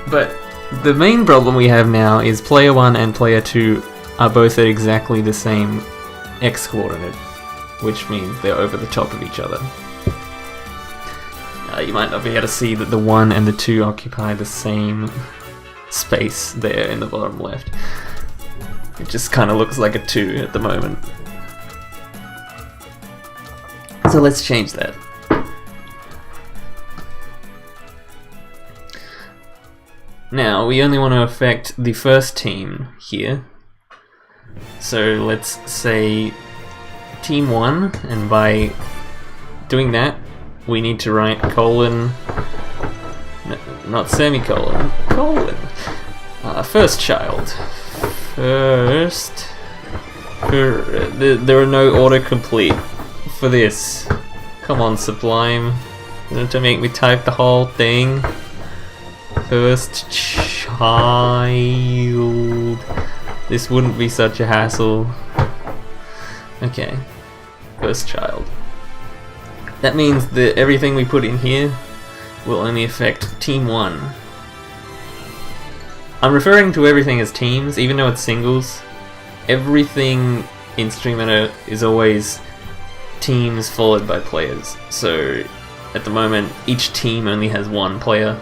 But the main problem we have now is player 1 and player 2 are both at exactly the same x coordinate, which means they're over the top of each other. You might not be able to see that the 1 and the 2 occupy the same space there in the bottom left. It just kind of looks like a 2 at the moment. So let's change that. Now, we only want to affect the first team here. So let's say team 1, and by doing that, we need to write colon, not semicolon, colon. First child. First. There are no autocomplete for this. Come on, Sublime. You want to make me type the whole thing? First child. This wouldn't be such a hassle. Okay. First child. That means that everything we put in here will only affect team 1. I'm referring to everything as teams, even though it's singles. Everything in Streameta is always teams followed by players. So at the moment, each team only has 1 player,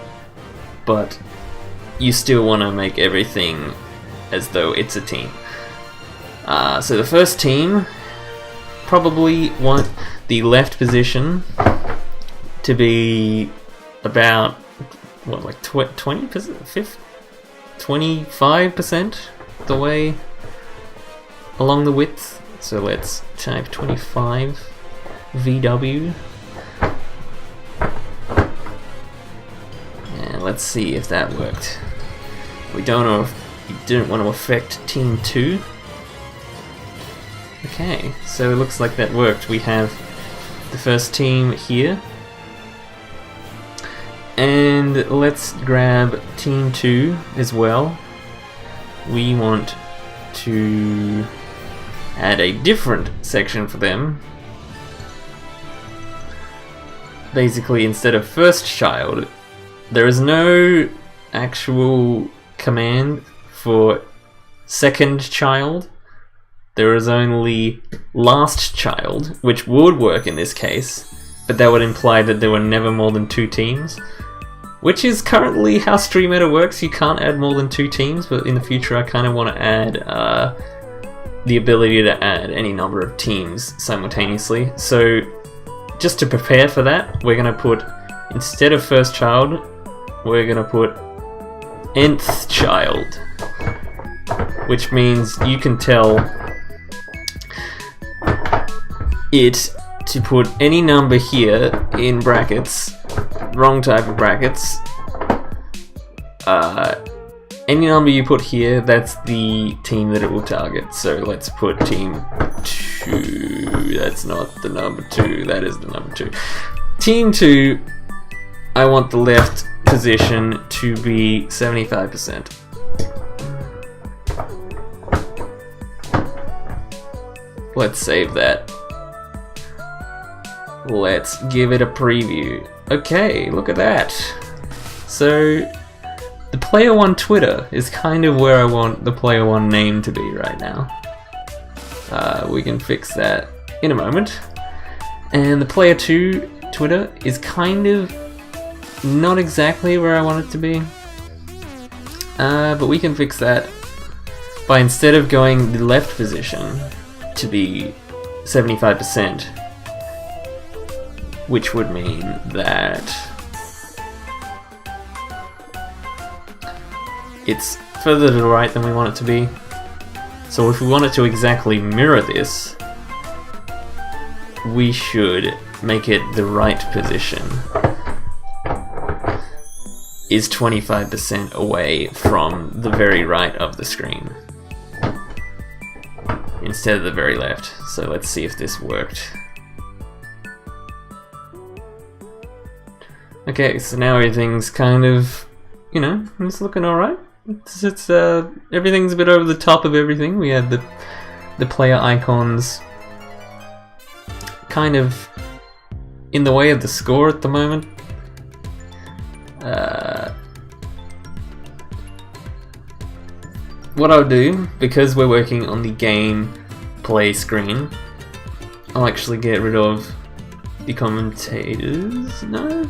but you still want to make everything as though it's a team. So the first team probably want the left position to be about, what, like 20%? 25% the way along the width. So let's type 25 VW. And let's see if that worked. We didn't want to affect team 2. Okay, so it looks like that worked. We have the first team here. And let's grab team 2 as well. We want to add a different section for them. Basically, instead of first child, there is no actual command for second child. There is only last child, which would work in this case, but that would imply that there were never more than 2 teams. which is currently how Streameta works. You can't add more than 2 teams, but in the future I kind of want to add the ability to add any number of teams simultaneously. So just to prepare for that, we're going to put, instead of first child, we're going to put nth child, which means you can tell it to put any number here in brackets, wrong type of brackets. Any number you put here, that's the team that it will target. So let's put team 2. That's not the number 2, that is the number 2. Team 2, I want the left position to be 75%. Let's save that. Let's give it a preview. Okay, look at that. So the player 1 Twitter is kind of where I want the player 1 name to be right now. We can fix that in a moment. And the player 2 Twitter is kind of not exactly where I want it to be. But we can fix that by, instead of going the left position to be 75%, which would mean that it's further to the right than we want it to be. So if we want it to exactly mirror this, we should make it the right position is 25% away from the very right of the screen instead of the very left. So let's see if this worked. Okay, so now everything's kind of, you know, it's looking alright. It's everything's a bit over the top of everything. We had the player icons kind of in the way of the score at the moment. What I'll do, because we're working on the game play screen, I'll actually get rid of the commentators. No?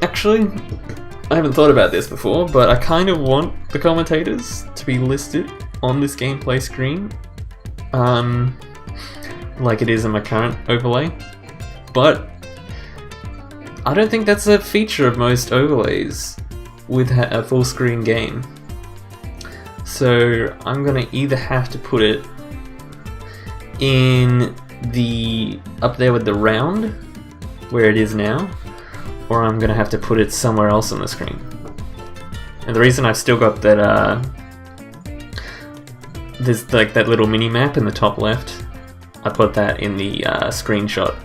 Actually, I haven't thought about this before, but I kind of want the commentators to be listed on this gameplay screen, like it is in my current overlay. But I don't think that's a feature of most overlays with a full screen game. So I'm gonna either have to put it in the up there with the round where it is now, or I'm gonna have to put it somewhere else on the screen. And the reason I've still got that there's like that little mini map in the top left, I put that in the screenshot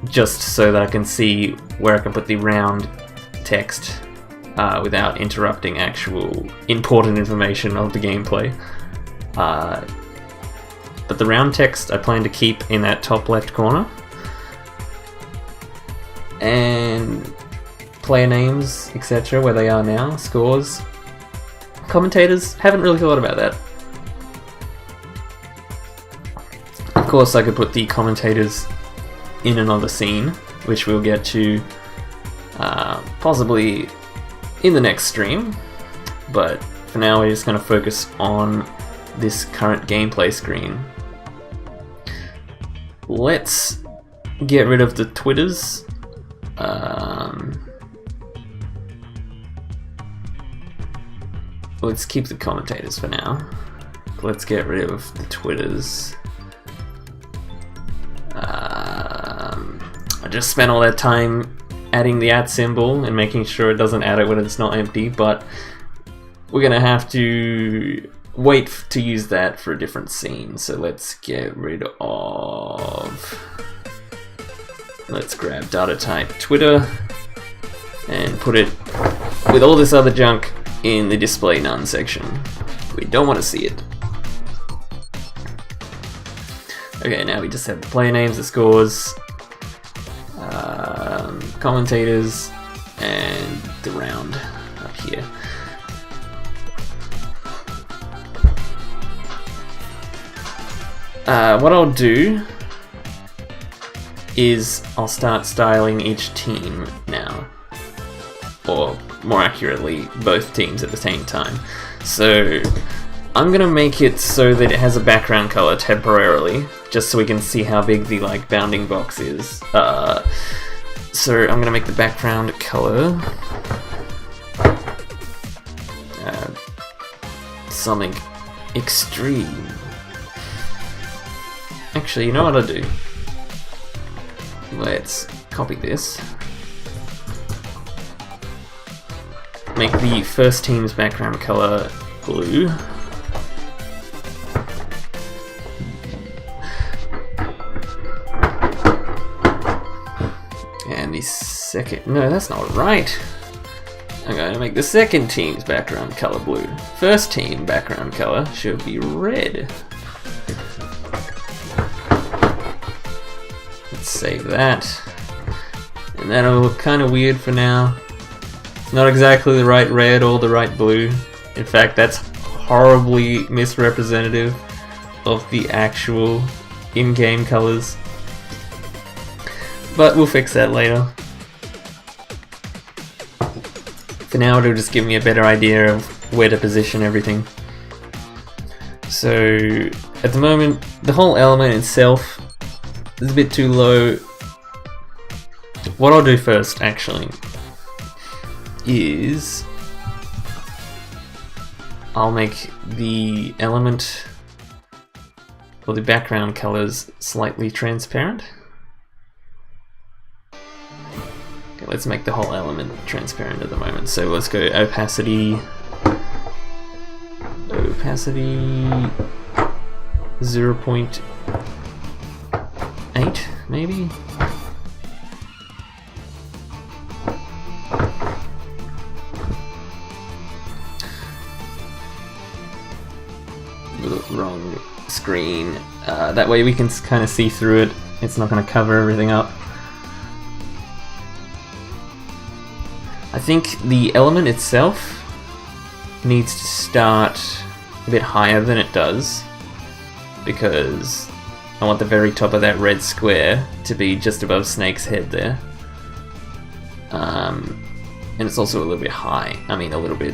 just so that I can see where I can put the round text without interrupting actual important information of the gameplay. But the round text I plan to keep in that top left corner. And player names, etc., where they are now, scores. Commentators, haven't really thought about that. Of course, I could put the commentators in another scene, which we'll get to possibly in the next stream, but for now we're just going to focus on this current gameplay screen. Let's get rid of the Twitters. Let's keep the commentators for now. Let's get rid of the Twitters. I just spent all that time adding the @ symbol and making sure it doesn't add it when it's not empty, but we're gonna have to wait to use that for a different scene. So let's get rid of, let's grab data type Twitter and put it with all this other junk in the display none section. We don't want to see it. Okay, now we just have the player names, the scores, commentators, and the round up here. What I'll do is I'll start styling each team now. or more accurately, both teams at the same time. So I'm gonna make it so that it has a background color temporarily, just so we can see how big the like bounding box is. So I'm gonna make the background color something extreme. Actually, you know what I'll do? Let's copy this. Make the first team's background color blue. And the second... No, that's not right. I'm going to make the second team's background color blue. First team background color should be red. Let's save that. And that'll look kind of weird for now. It's not exactly the right red or the right blue. In fact, that's horribly misrepresentative of the actual in-game colors. But we'll fix that later. For now, it'll just give me a better idea of where to position everything. So, at the moment, the whole element itself is a bit too low. What I'll do first, actually, is I'll make the element or the background colors slightly transparent. Okay, let's make the whole element transparent at the moment. So let's go opacity 0.8 maybe. Wrong screen. That way we can kind of see through it. It's not going to cover everything up. I think the element itself needs to start a bit higher than it does, because I want the very top of that red square to be just above Snake's head there. And it's also a little bit high. I mean, a little bit.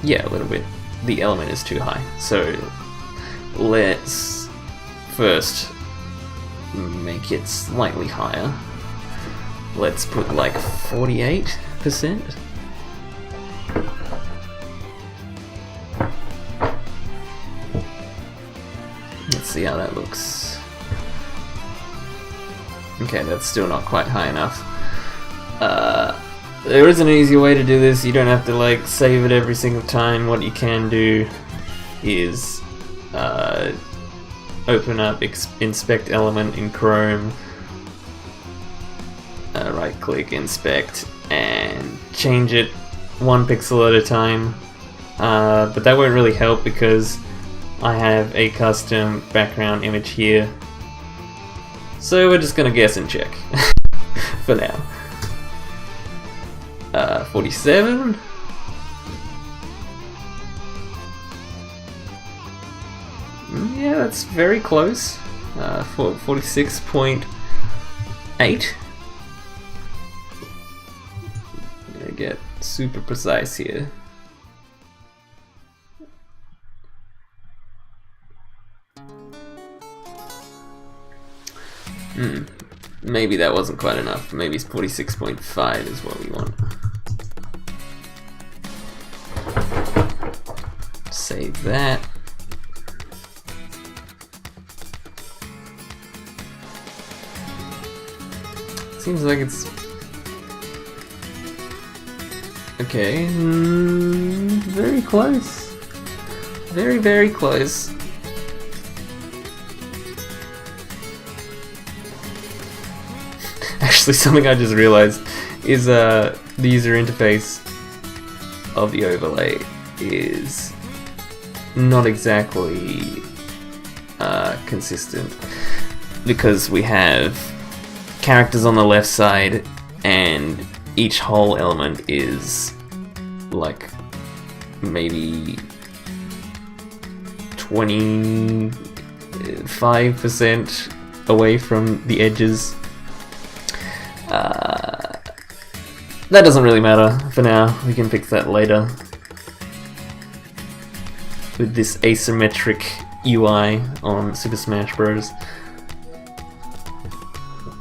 Yeah, a little bit. The element is too high. So let's first make it slightly higher. Let's put like 48%. Let's see how that looks. Okay, that's still not quite high enough. There is an easier way to do this. You don't have to like save it every single time. What you can do is open up inspect element in Chrome, right click inspect, and change it 1 pixel at a time. But that won't really help because I have a custom background image here. So we're just gonna guess and check for now. 47. Yeah, that's very close. 46.8. Gonna get super precise here. Maybe that wasn't quite enough. Maybe 46.5 is what we want. Save that. Seems like it's okay. Very close. Very, very close. Actually, something I just realized is the user interface of the overlay is not exactly consistent, because we have characters on the left side and each whole element is like maybe 25% away from the edges. that doesn't really matter for now. We can fix that later with this asymmetric UI on Super Smash Bros.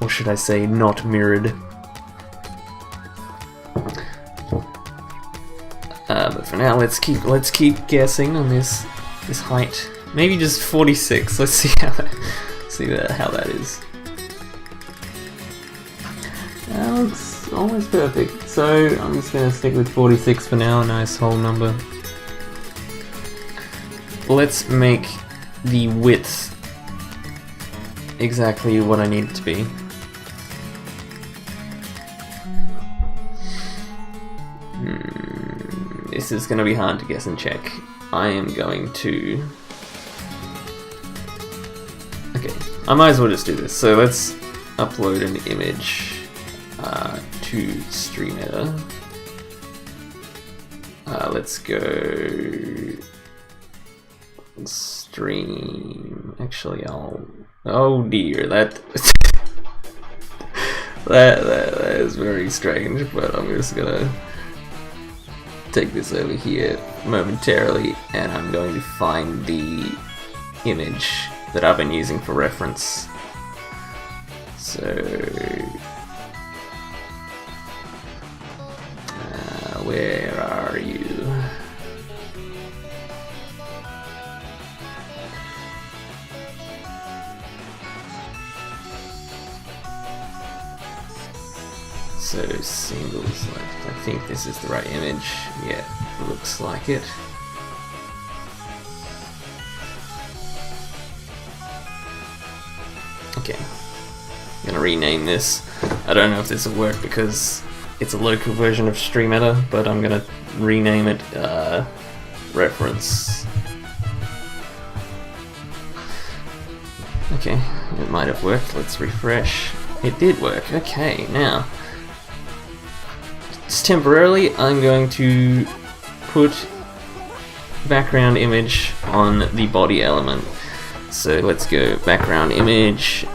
Or should I say, not mirrored. But for now, let's keep guessing on this height. Maybe just 46. Let's see how that is. That looks almost perfect. So I'm just gonna stick with 46 for now. A nice whole number. Let's make the width exactly what I need it to be. This is going to be hard to guess and check. I am going to... Okay, I might as well just do this. So let's upload an image to Streameta. Let's go... Stream... Actually, oh dear, that is very strange, but I'm just gonna take this over here momentarily, and I'm going to find the image that I've been using for reference. So where are you? So singles left. I think this is the right image. Yeah, looks like it. Okay, I'm gonna rename this. I don't know if this will work because it's a local version of Streameta, but I'm gonna rename it reference. Okay, it might have worked. Let's refresh. It did work. Okay, now just temporarily I'm going to put background image on the body element. So let's go background image.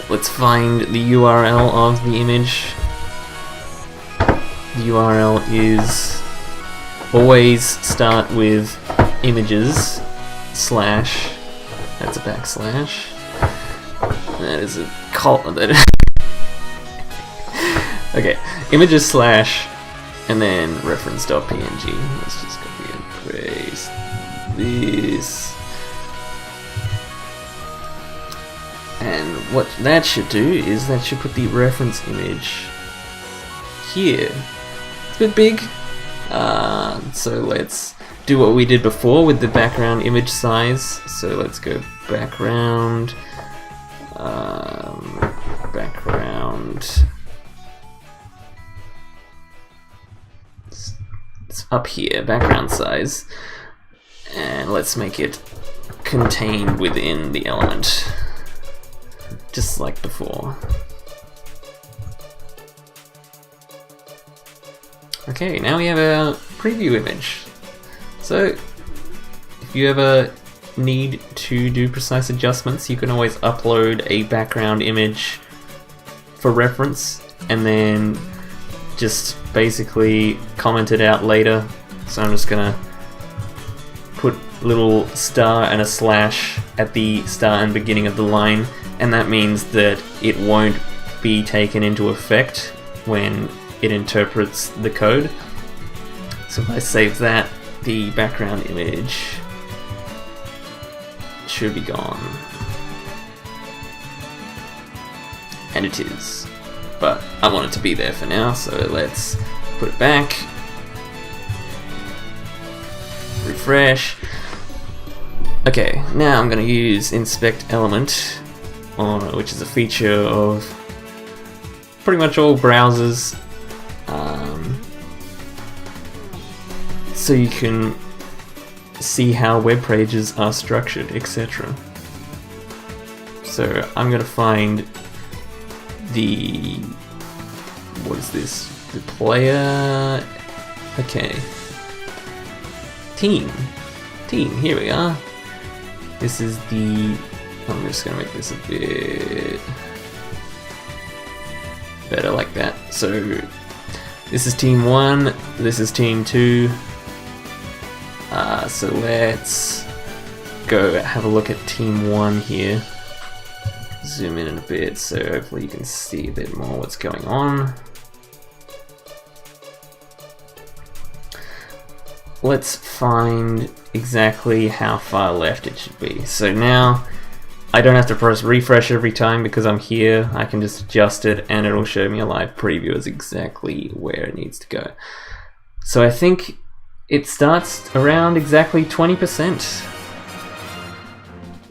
Let's find the URL of the image. The URL is always start with images slash. That's a backslash. That is a colon. Okay, images slash, and then reference.png. Let's just copy and paste this. And what that should do is that should put the reference image here. It's a bit big. So let's do what we did before with the background image size. So let's go background, background. It's up here, background size, and let's make it contained within the element, just like before. Okay, now we have a preview image. So if you ever need to do precise adjustments, you can always upload a background image for reference and then just basically comment it out later. So I'm just gonna put little star and a slash at the start and beginning of the line, and that means that it won't be taken into effect when it interprets the code. So if I save that, the background image should be gone. And it is. But I want it to be there for now, so let's put it back. Refresh. Okay, now I'm going to use inspect element, which is a feature of pretty much all browsers. So you can see how web pages are structured, etc. So I'm going to find the, what is this? The player, okay. Team, here we are. This is the... I'm just gonna make this a bit better like that. So this is team 1, this is team 2. So let's go have a look at team 1 here. Zoom in a bit so hopefully you can see a bit more what's going on. Let's find exactly how far left it should be. So now I don't have to press refresh every time because I'm here. I can just adjust it and it'll show me a live preview as exactly where it needs to go. So I think it starts around exactly 20%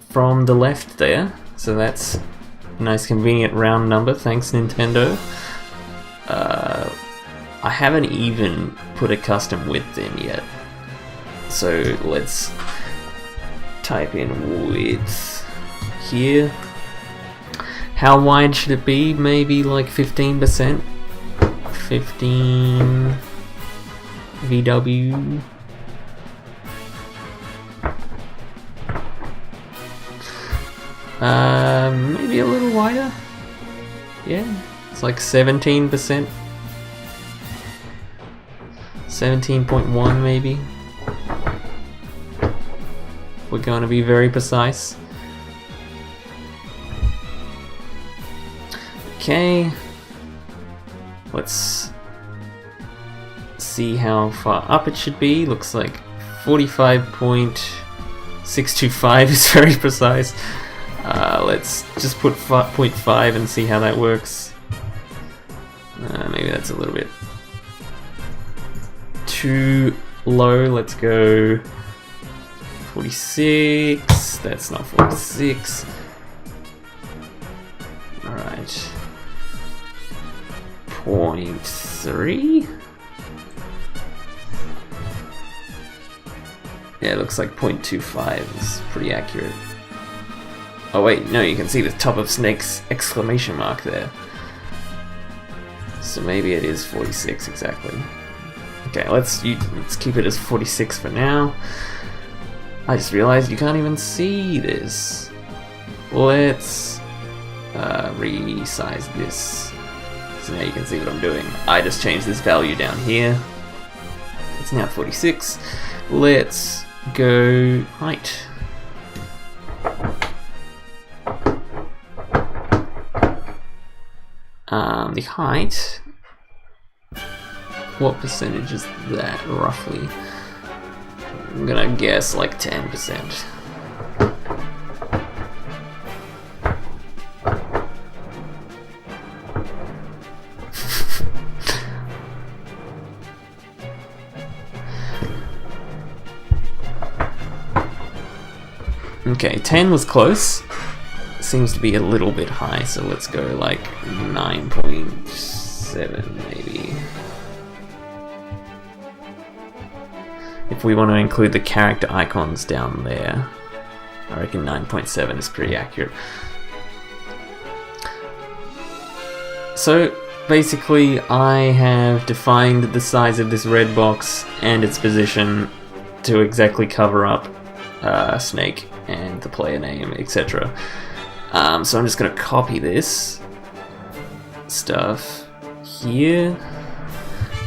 from the left there. So that's a nice convenient round number, thanks Nintendo. I haven't even put a custom width in yet. So let's type in width here. How wide should it be? Maybe like 15%? 15 VW. Maybe a little wider. Yeah, it's like 17%. 17.1 maybe. We're going to be very precise. Okay. Let's see how far up it should be. Looks like 45.625 is very precise. Let's just put 0.5 and see how that works. Maybe that's a little bit too low. Let's go 46. That's not 46. Alright. 0.3. Yeah, it looks like 0.25 is pretty accurate. Oh wait, no, you can see the top of Snake's exclamation mark there. So maybe it is 46 exactly. Okay, let's keep it as 46 for now. I just realized you can't even see this. Let's resize this. So now you can see what I'm doing. I just changed this value down here. It's now 46. Let's go height. The height, what percentage is that roughly? I'm gonna guess like 10%. Okay, 10 was close. Seems to be a little bit high, so let's go like 9.7 maybe. If we want to include the character icons down there, I reckon 9.7 is pretty accurate. So basically I have defined the size of this red box and its position to exactly cover up Snake and the player name, etc. So I'm just going to copy this stuff here.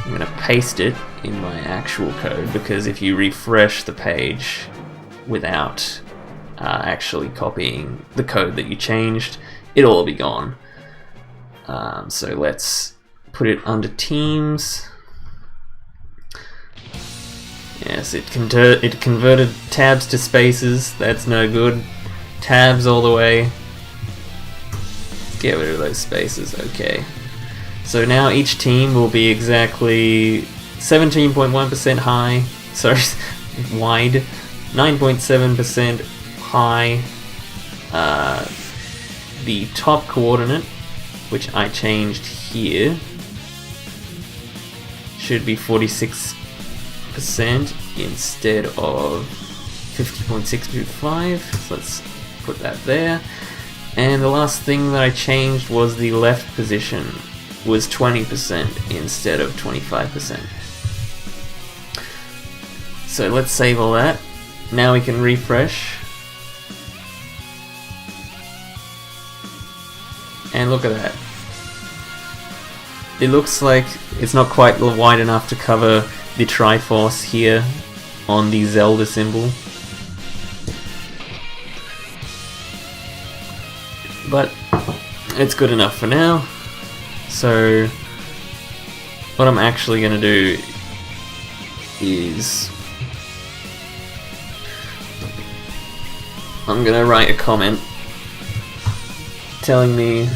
I'm going to paste it in my actual code, because if you refresh the page without actually copying the code that you changed, it'll all be gone. So let's put it under teams. Yes, it converted tabs to spaces. That's no good. Tabs all the way. Get rid of those spaces. Okay. So now each team will be exactly 17.1% high. Sorry, wide. 9.7% high. The top coordinate, which I changed here, should be 46% instead of 50.625. So let's put that there. And the last thing that I changed was the left position was 20% instead of 25%. So let's save all that. Now we can refresh. And look at that. It looks like it's not quite wide enough to cover the Triforce here on the Zelda symbol. But it's good enough for now. So what I'm actually going to do is I'm going to write a comment telling me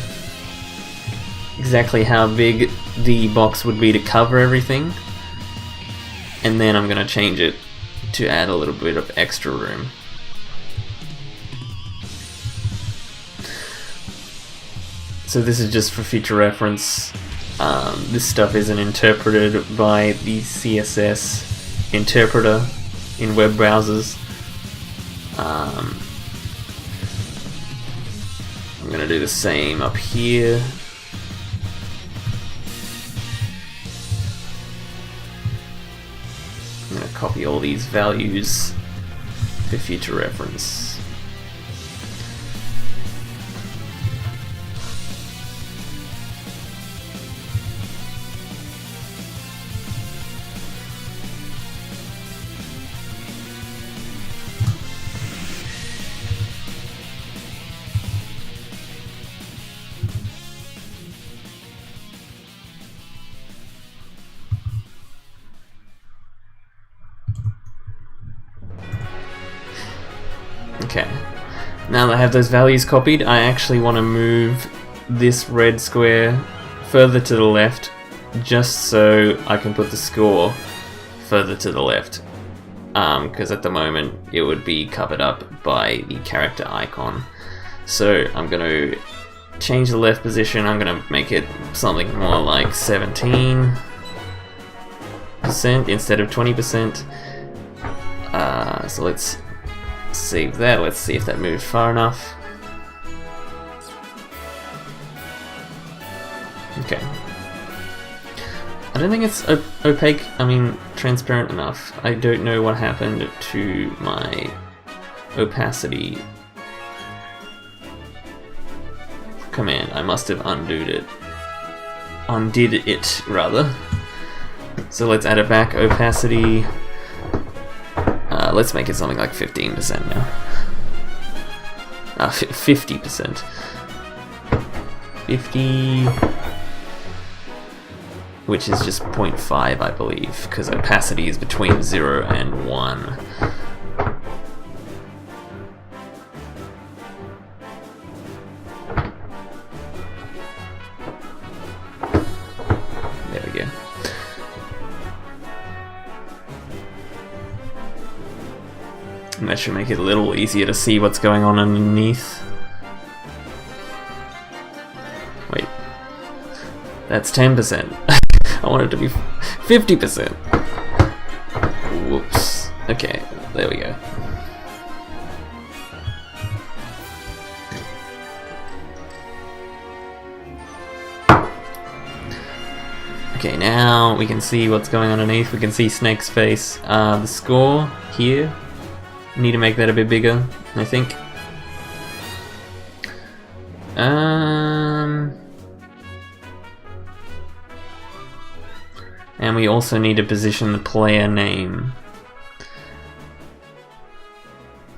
exactly how big the box would be to cover everything, and then I'm going to change it to add a little bit of extra room. So this is just for future reference. This stuff isn't interpreted by the CSS interpreter in web browsers. I'm going to do the same up here. I'm going to copy all these values for future reference. Okay, now that I have those values copied, I actually want to move this red square further to the left, just so I can put the score further to the left, because at the moment it would be covered up by the character icon. So I'm going to change the left position. I'm going to make it something more like 17% instead of 20%. So let's save that. Let's see if that moved far enough. Okay. I don't think it's opaque, transparent enough. I don't know what happened to my opacity command. I must have undid it rather. So let's add it back. Opacity. Let's make it something like 15% now. 50%. 50, which is just 0.5, I believe, because opacity is between 0 and 1. There we go. And that should make it a little easier to see what's going on underneath. Wait. That's 10%. I want it to be 50%. Whoops. Okay, there we go. Okay, now we can see what's going on underneath. We can see Snake's face. The score here. Need to make that a bit bigger, I think. And we also need to position the player name.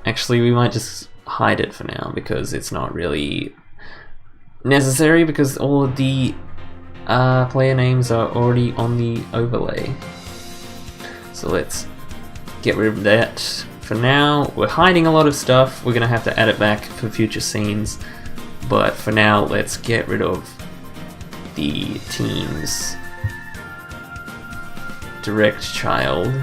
Actually, we might just hide it for now because it's not really necessary, because all of the player names are already on the overlay. So let's get rid of that. For now, we're hiding a lot of stuff. We're going to have to add it back for future scenes. But for now, let's get rid of the teams. Direct child.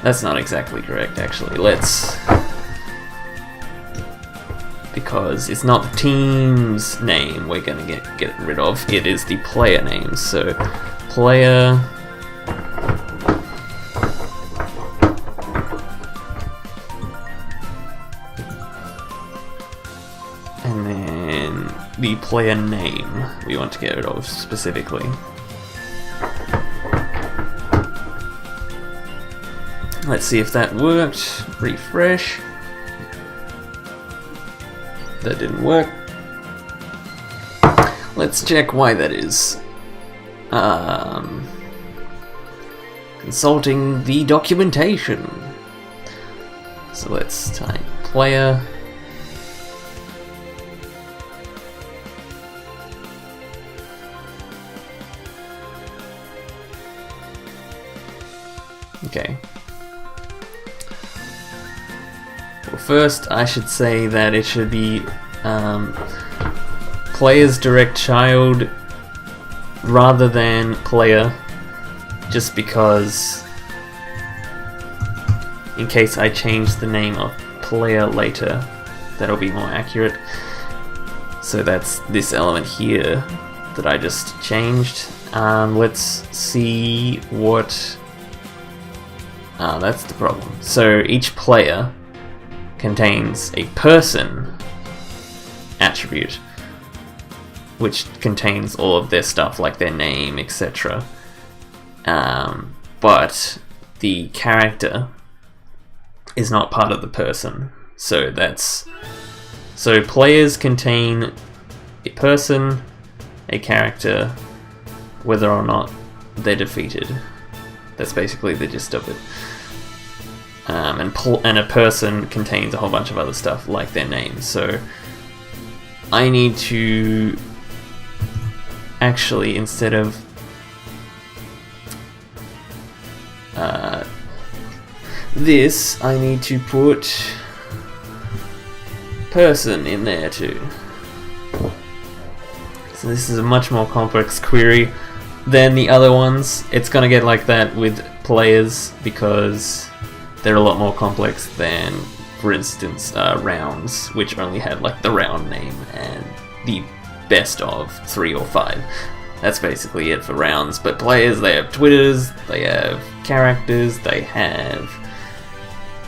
That's not exactly correct, actually. Because it's not the team's name we're going to get rid of. It is the player name. So, player... and then the player name we want to get rid of specifically. Let's see if that worked. Refresh. that didn't work. Let's check why that is. Consulting the documentation. So let's type player. Okay. Well, first I should say that it should be player's direct child rather than player, just because in case I change the name of player later, that'll be more accurate. So that's this element here that I just changed. Let's see what... that's the problem. So each player contains a person attribute, which contains all of their stuff like their name, etc. But the character is not part of the person. So players contain a person, a character, whether or not they're defeated. That's basically the gist of it. And a person contains a whole bunch of other stuff like their name. So I need to actually, instead of this, I need to put person in there too. So this is a much more complex query than the other ones. It's gonna get like that with players because they're a lot more complex than, for instance, rounds, which only had like the round name and the best of 3 or 5. That's basically it for rounds. But players, they have Twitters, they have characters, they have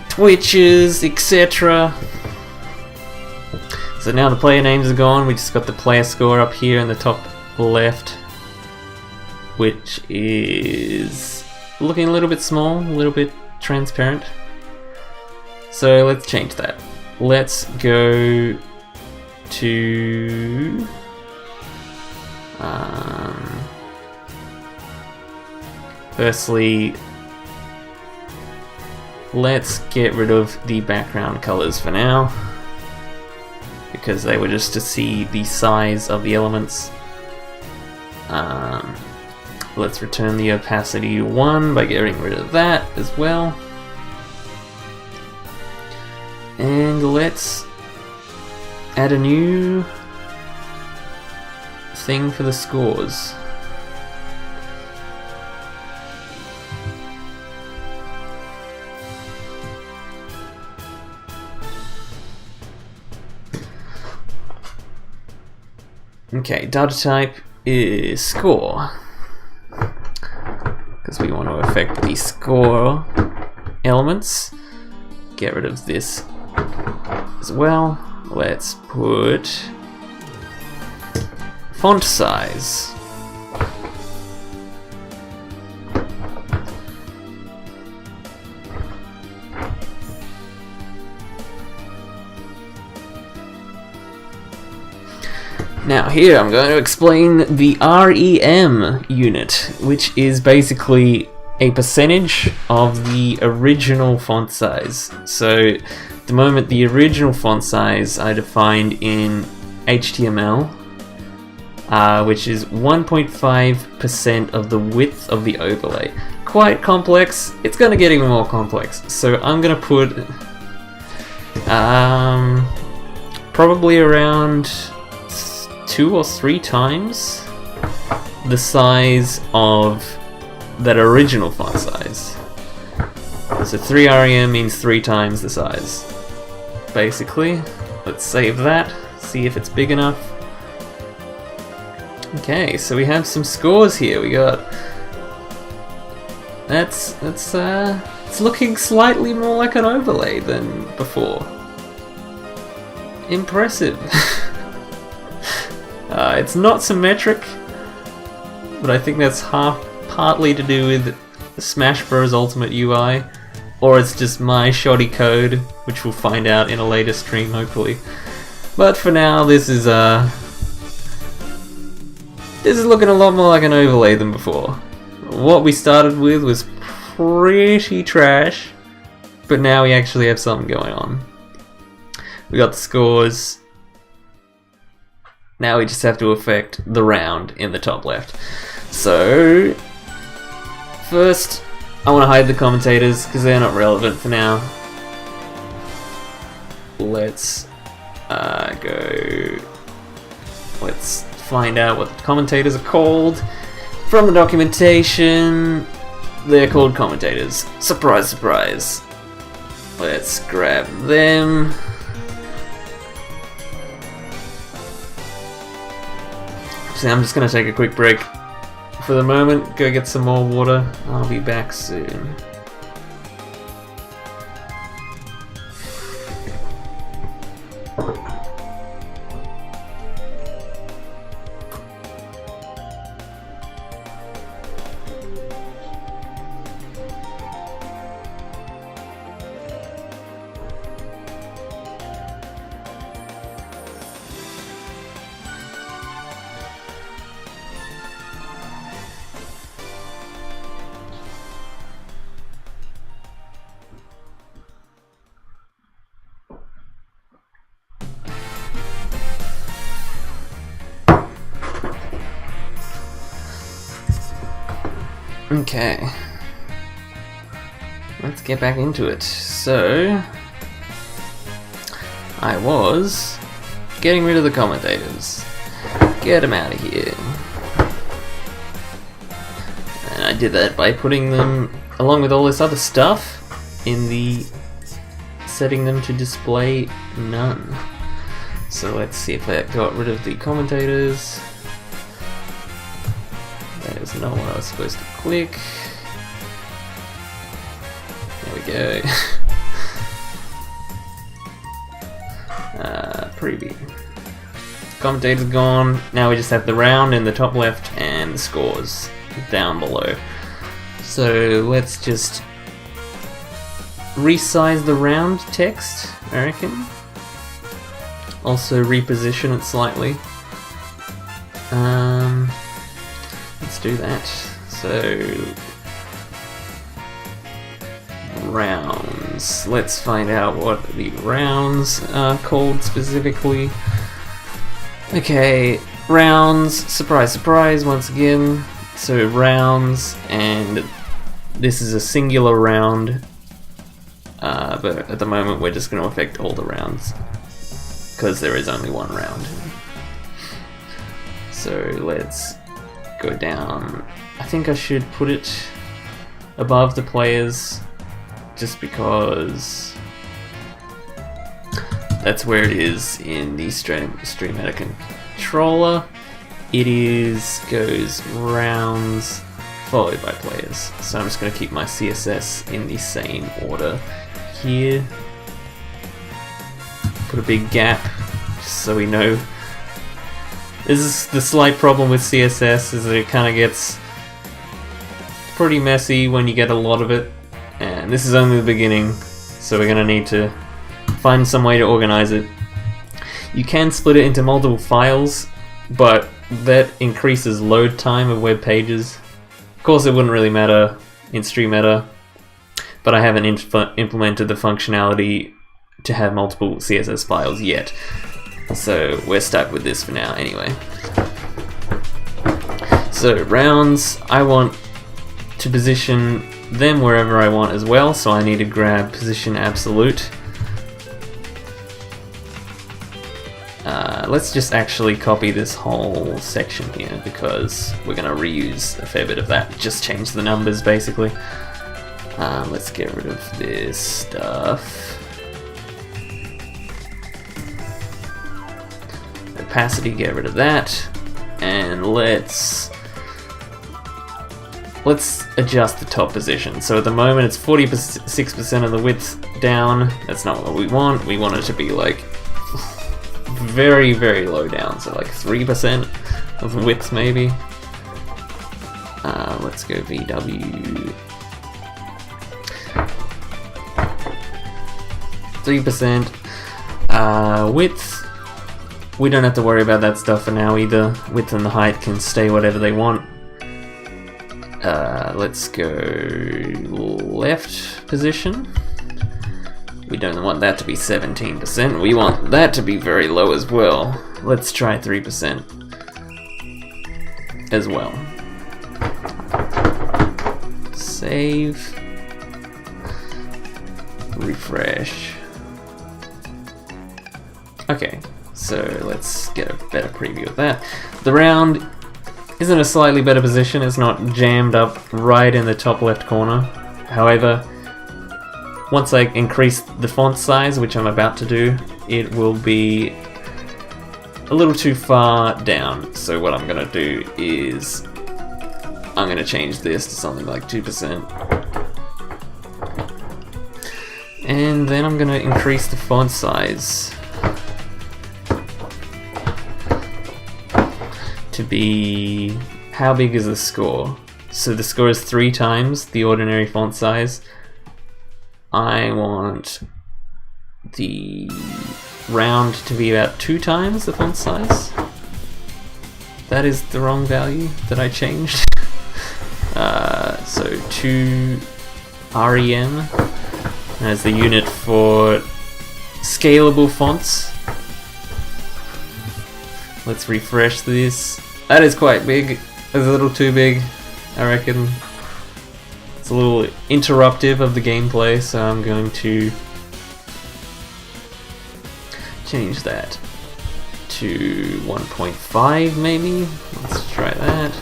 Twitches, etc. So now the player names are gone. We just got the player score up here in the top left, which is looking a little bit small, a little bit transparent. So let's change that. Let's go to firstly, let's get rid of the background colors for now, because they were just to see the size of the elements. Let's return the opacity to 1 by getting rid of that as well. And let's add a new thing for the scores. Okay, data type is score, because we want to affect the score elements. Get rid of this as well. Let's put font size. Now here I'm going to explain the REM unit, which is basically a percentage of the original font size. So at the moment, the original font size I defined in HTML, which is 1.5% of the width of the overlay. Quite complex. It's going to get even more complex. So I'm going to put probably around 2 or 3 times the size of that original font size. So 3 REM means 3 times the size, basically. Let's save that, see if it's big enough. Okay, so we have some scores here. We got it's looking slightly more like an overlay than before. Impressive. It's not symmetric, but I think that's partly to do with Smash Bros. Ultimate UI, or it's just my shoddy code, which we'll find out in a later stream, hopefully. But for now, this is looking a lot more like an overlay than before. What we started with was pretty trash, but now we actually have something going on. We got the scores. Now we just have to affect the round in the top left. So, first, I want to hide the commentators because they're not relevant for now. Let's let's find out what the commentators are called. From the documentation, they're called commentators. Surprise, surprise. Let's grab them. So I'm just going to take a quick break for the moment, go get some more water. I'll be back soon. Okay, let's get back into it. So, I was getting rid of the commentators. Get them out of here. And I did that by putting them, along with all this other stuff, in the setting them to display none. So let's see if I got rid of the commentators. That is not what I was supposed to click. There we go. Preview. Commentator's gone. Now we just have the round in the top left and the scores down below. So let's just resize the round text, I reckon. Also reposition it slightly. Let's do that. So, rounds. Let's find out what the rounds are called specifically. Okay, rounds. Surprise, surprise, once again. So, rounds, and this is a singular round, but at the moment we're just going to affect all the rounds because there is only one round. So, let's go down. I think I should put it above the players just because that's where it is in the Streameta controller. It goes rounds followed by players. So I'm just going to keep my CSS in the same order here. Put a big gap just so we know. This is the slight problem with CSS, is that it kind of gets pretty messy when you get a lot of it, and this is only the beginning, so we're going to need to find some way to organize it. You can split it into multiple files, but that increases load time of web pages. Of course it wouldn't really matter in Streameta, but I haven't implemented the functionality to have multiple CSS files yet. So we're stuck with this for now anyway. So rounds, I want to position them wherever I want as well, so I need to grab position absolute. Let's just actually copy this whole section here because we're going to reuse a fair bit of that. Just change the numbers basically. Let's get rid of this stuff. Opacity, get rid of that, and let's adjust the top position. So at the moment it's 46% of the width down. That's not what we want. We want it to be like very, very low down, so like 3% of the width maybe. Let's go VW 3% width. we don't have to worry about that stuff for now either. Width and the height can stay whatever they want. Let's go left position. We don't want that to be 17%. We want that to be very low as well. Let's try 3% as well. Save. Refresh. Okay, so let's get a better preview of that. The round is in a slightly better position. It's not jammed up right in the top left corner. However, once I increase the font size, which I'm about to do, it will be a little too far down. So what I'm going to do is I'm going to change this to something like 2%. And then I'm going to increase the font size to be... how big is the score? So the score is 3 times the ordinary font size. I want the round to be about 2 times the font size. That is the wrong value that I changed. So 2 REM as the unit for scalable fonts. Let's refresh this. That is quite big. It's a little too big, I reckon. It's a little interruptive of the gameplay, so I'm going to change that to 1.5 maybe. Let's try that.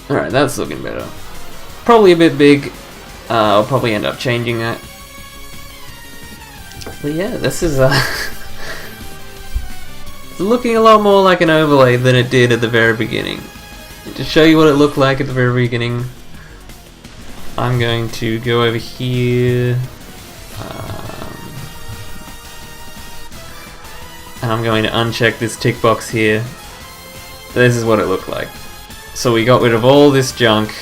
Alright, that's looking better. Probably a bit big. I'll probably end up changing that. But yeah, this is looking a lot more like an overlay than it did at the very beginning. To show you what it looked like at the very beginning, I'm going to go over here, and I'm going to uncheck this tick box here. This is what it looked like. So we got rid of all this junk.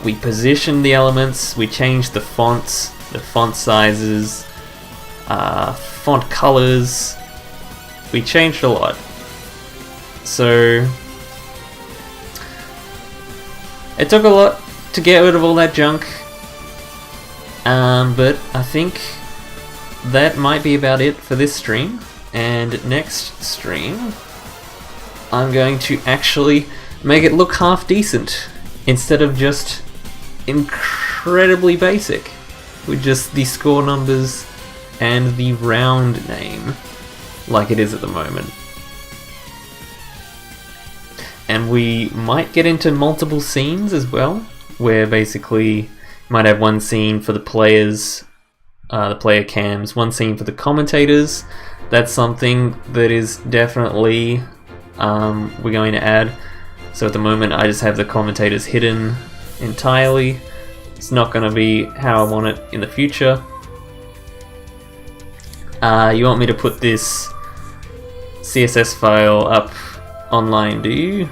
We positioned the elements, we changed the fonts, the font sizes, font colors. We changed a lot. So it took a lot to get rid of all that junk, but I think that might be about it for this stream. And next stream I'm going to actually make it look half decent instead of just incredibly basic with just the score numbers and the round name like it is at the moment. And we might get into multiple scenes as well, where basically you might have one scene for the players, the player cams, one scene for the commentators. That's something that is definitely we're going to add. So at the moment I just have the commentators hidden entirely. It's not going to be how I want it in the future. You want me to put this CSS file up online, do you?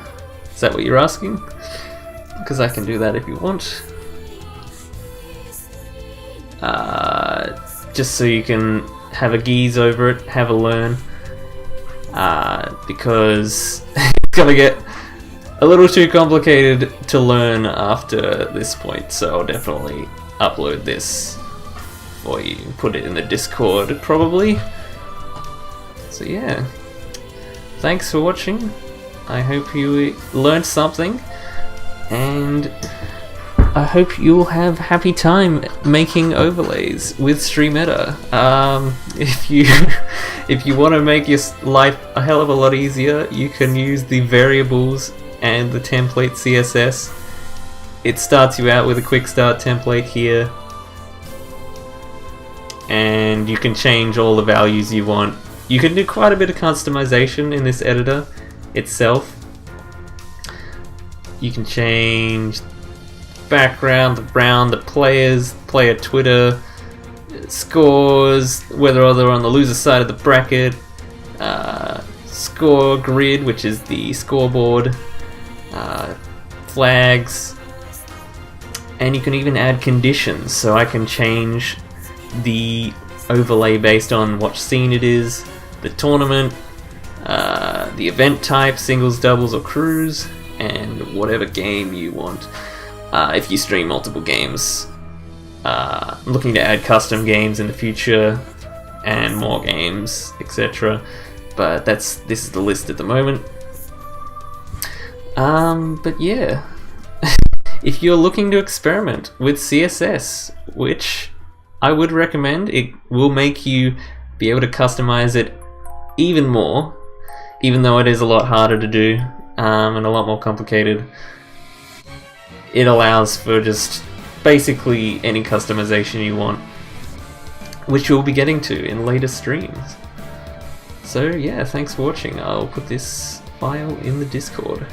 Is that what you're asking? Because I can do that if you want. Just so you can have a geeze over it, have a learn. Because it's gonna get a little too complicated to learn after this point, so I'll definitely upload this for you, put it in the Discord probably. So yeah, thanks for watching. I hope you learned something, and I hope you'll have happy time making overlays with Streameta. If you want to make your life a hell of a lot easier, you can use the variables and the template CSS. It starts you out with a quick start template here, and you can change all the values you want. You can do quite a bit of customization in this editor itself. You can change background, the brown, the players, player Twitter, scores, whether they're on the loser side of the bracket, score grid, which is the scoreboard, flags, and you can even add conditions, so I can change the overlay based on what scene it is, the tournament, the event type, singles, doubles, or crews, and whatever game you want. If you stream multiple games, I'm looking to add custom games in the future and more games, etc. But this is the list at the moment. But yeah, if you're looking to experiment with CSS, which I would recommend, it will make you be able to customize it even more, even though it is a lot harder to do and a lot more complicated. It allows for just basically any customization you want, which you'll be getting to in later streams. So yeah, thanks for watching. I'll put this file in the Discord.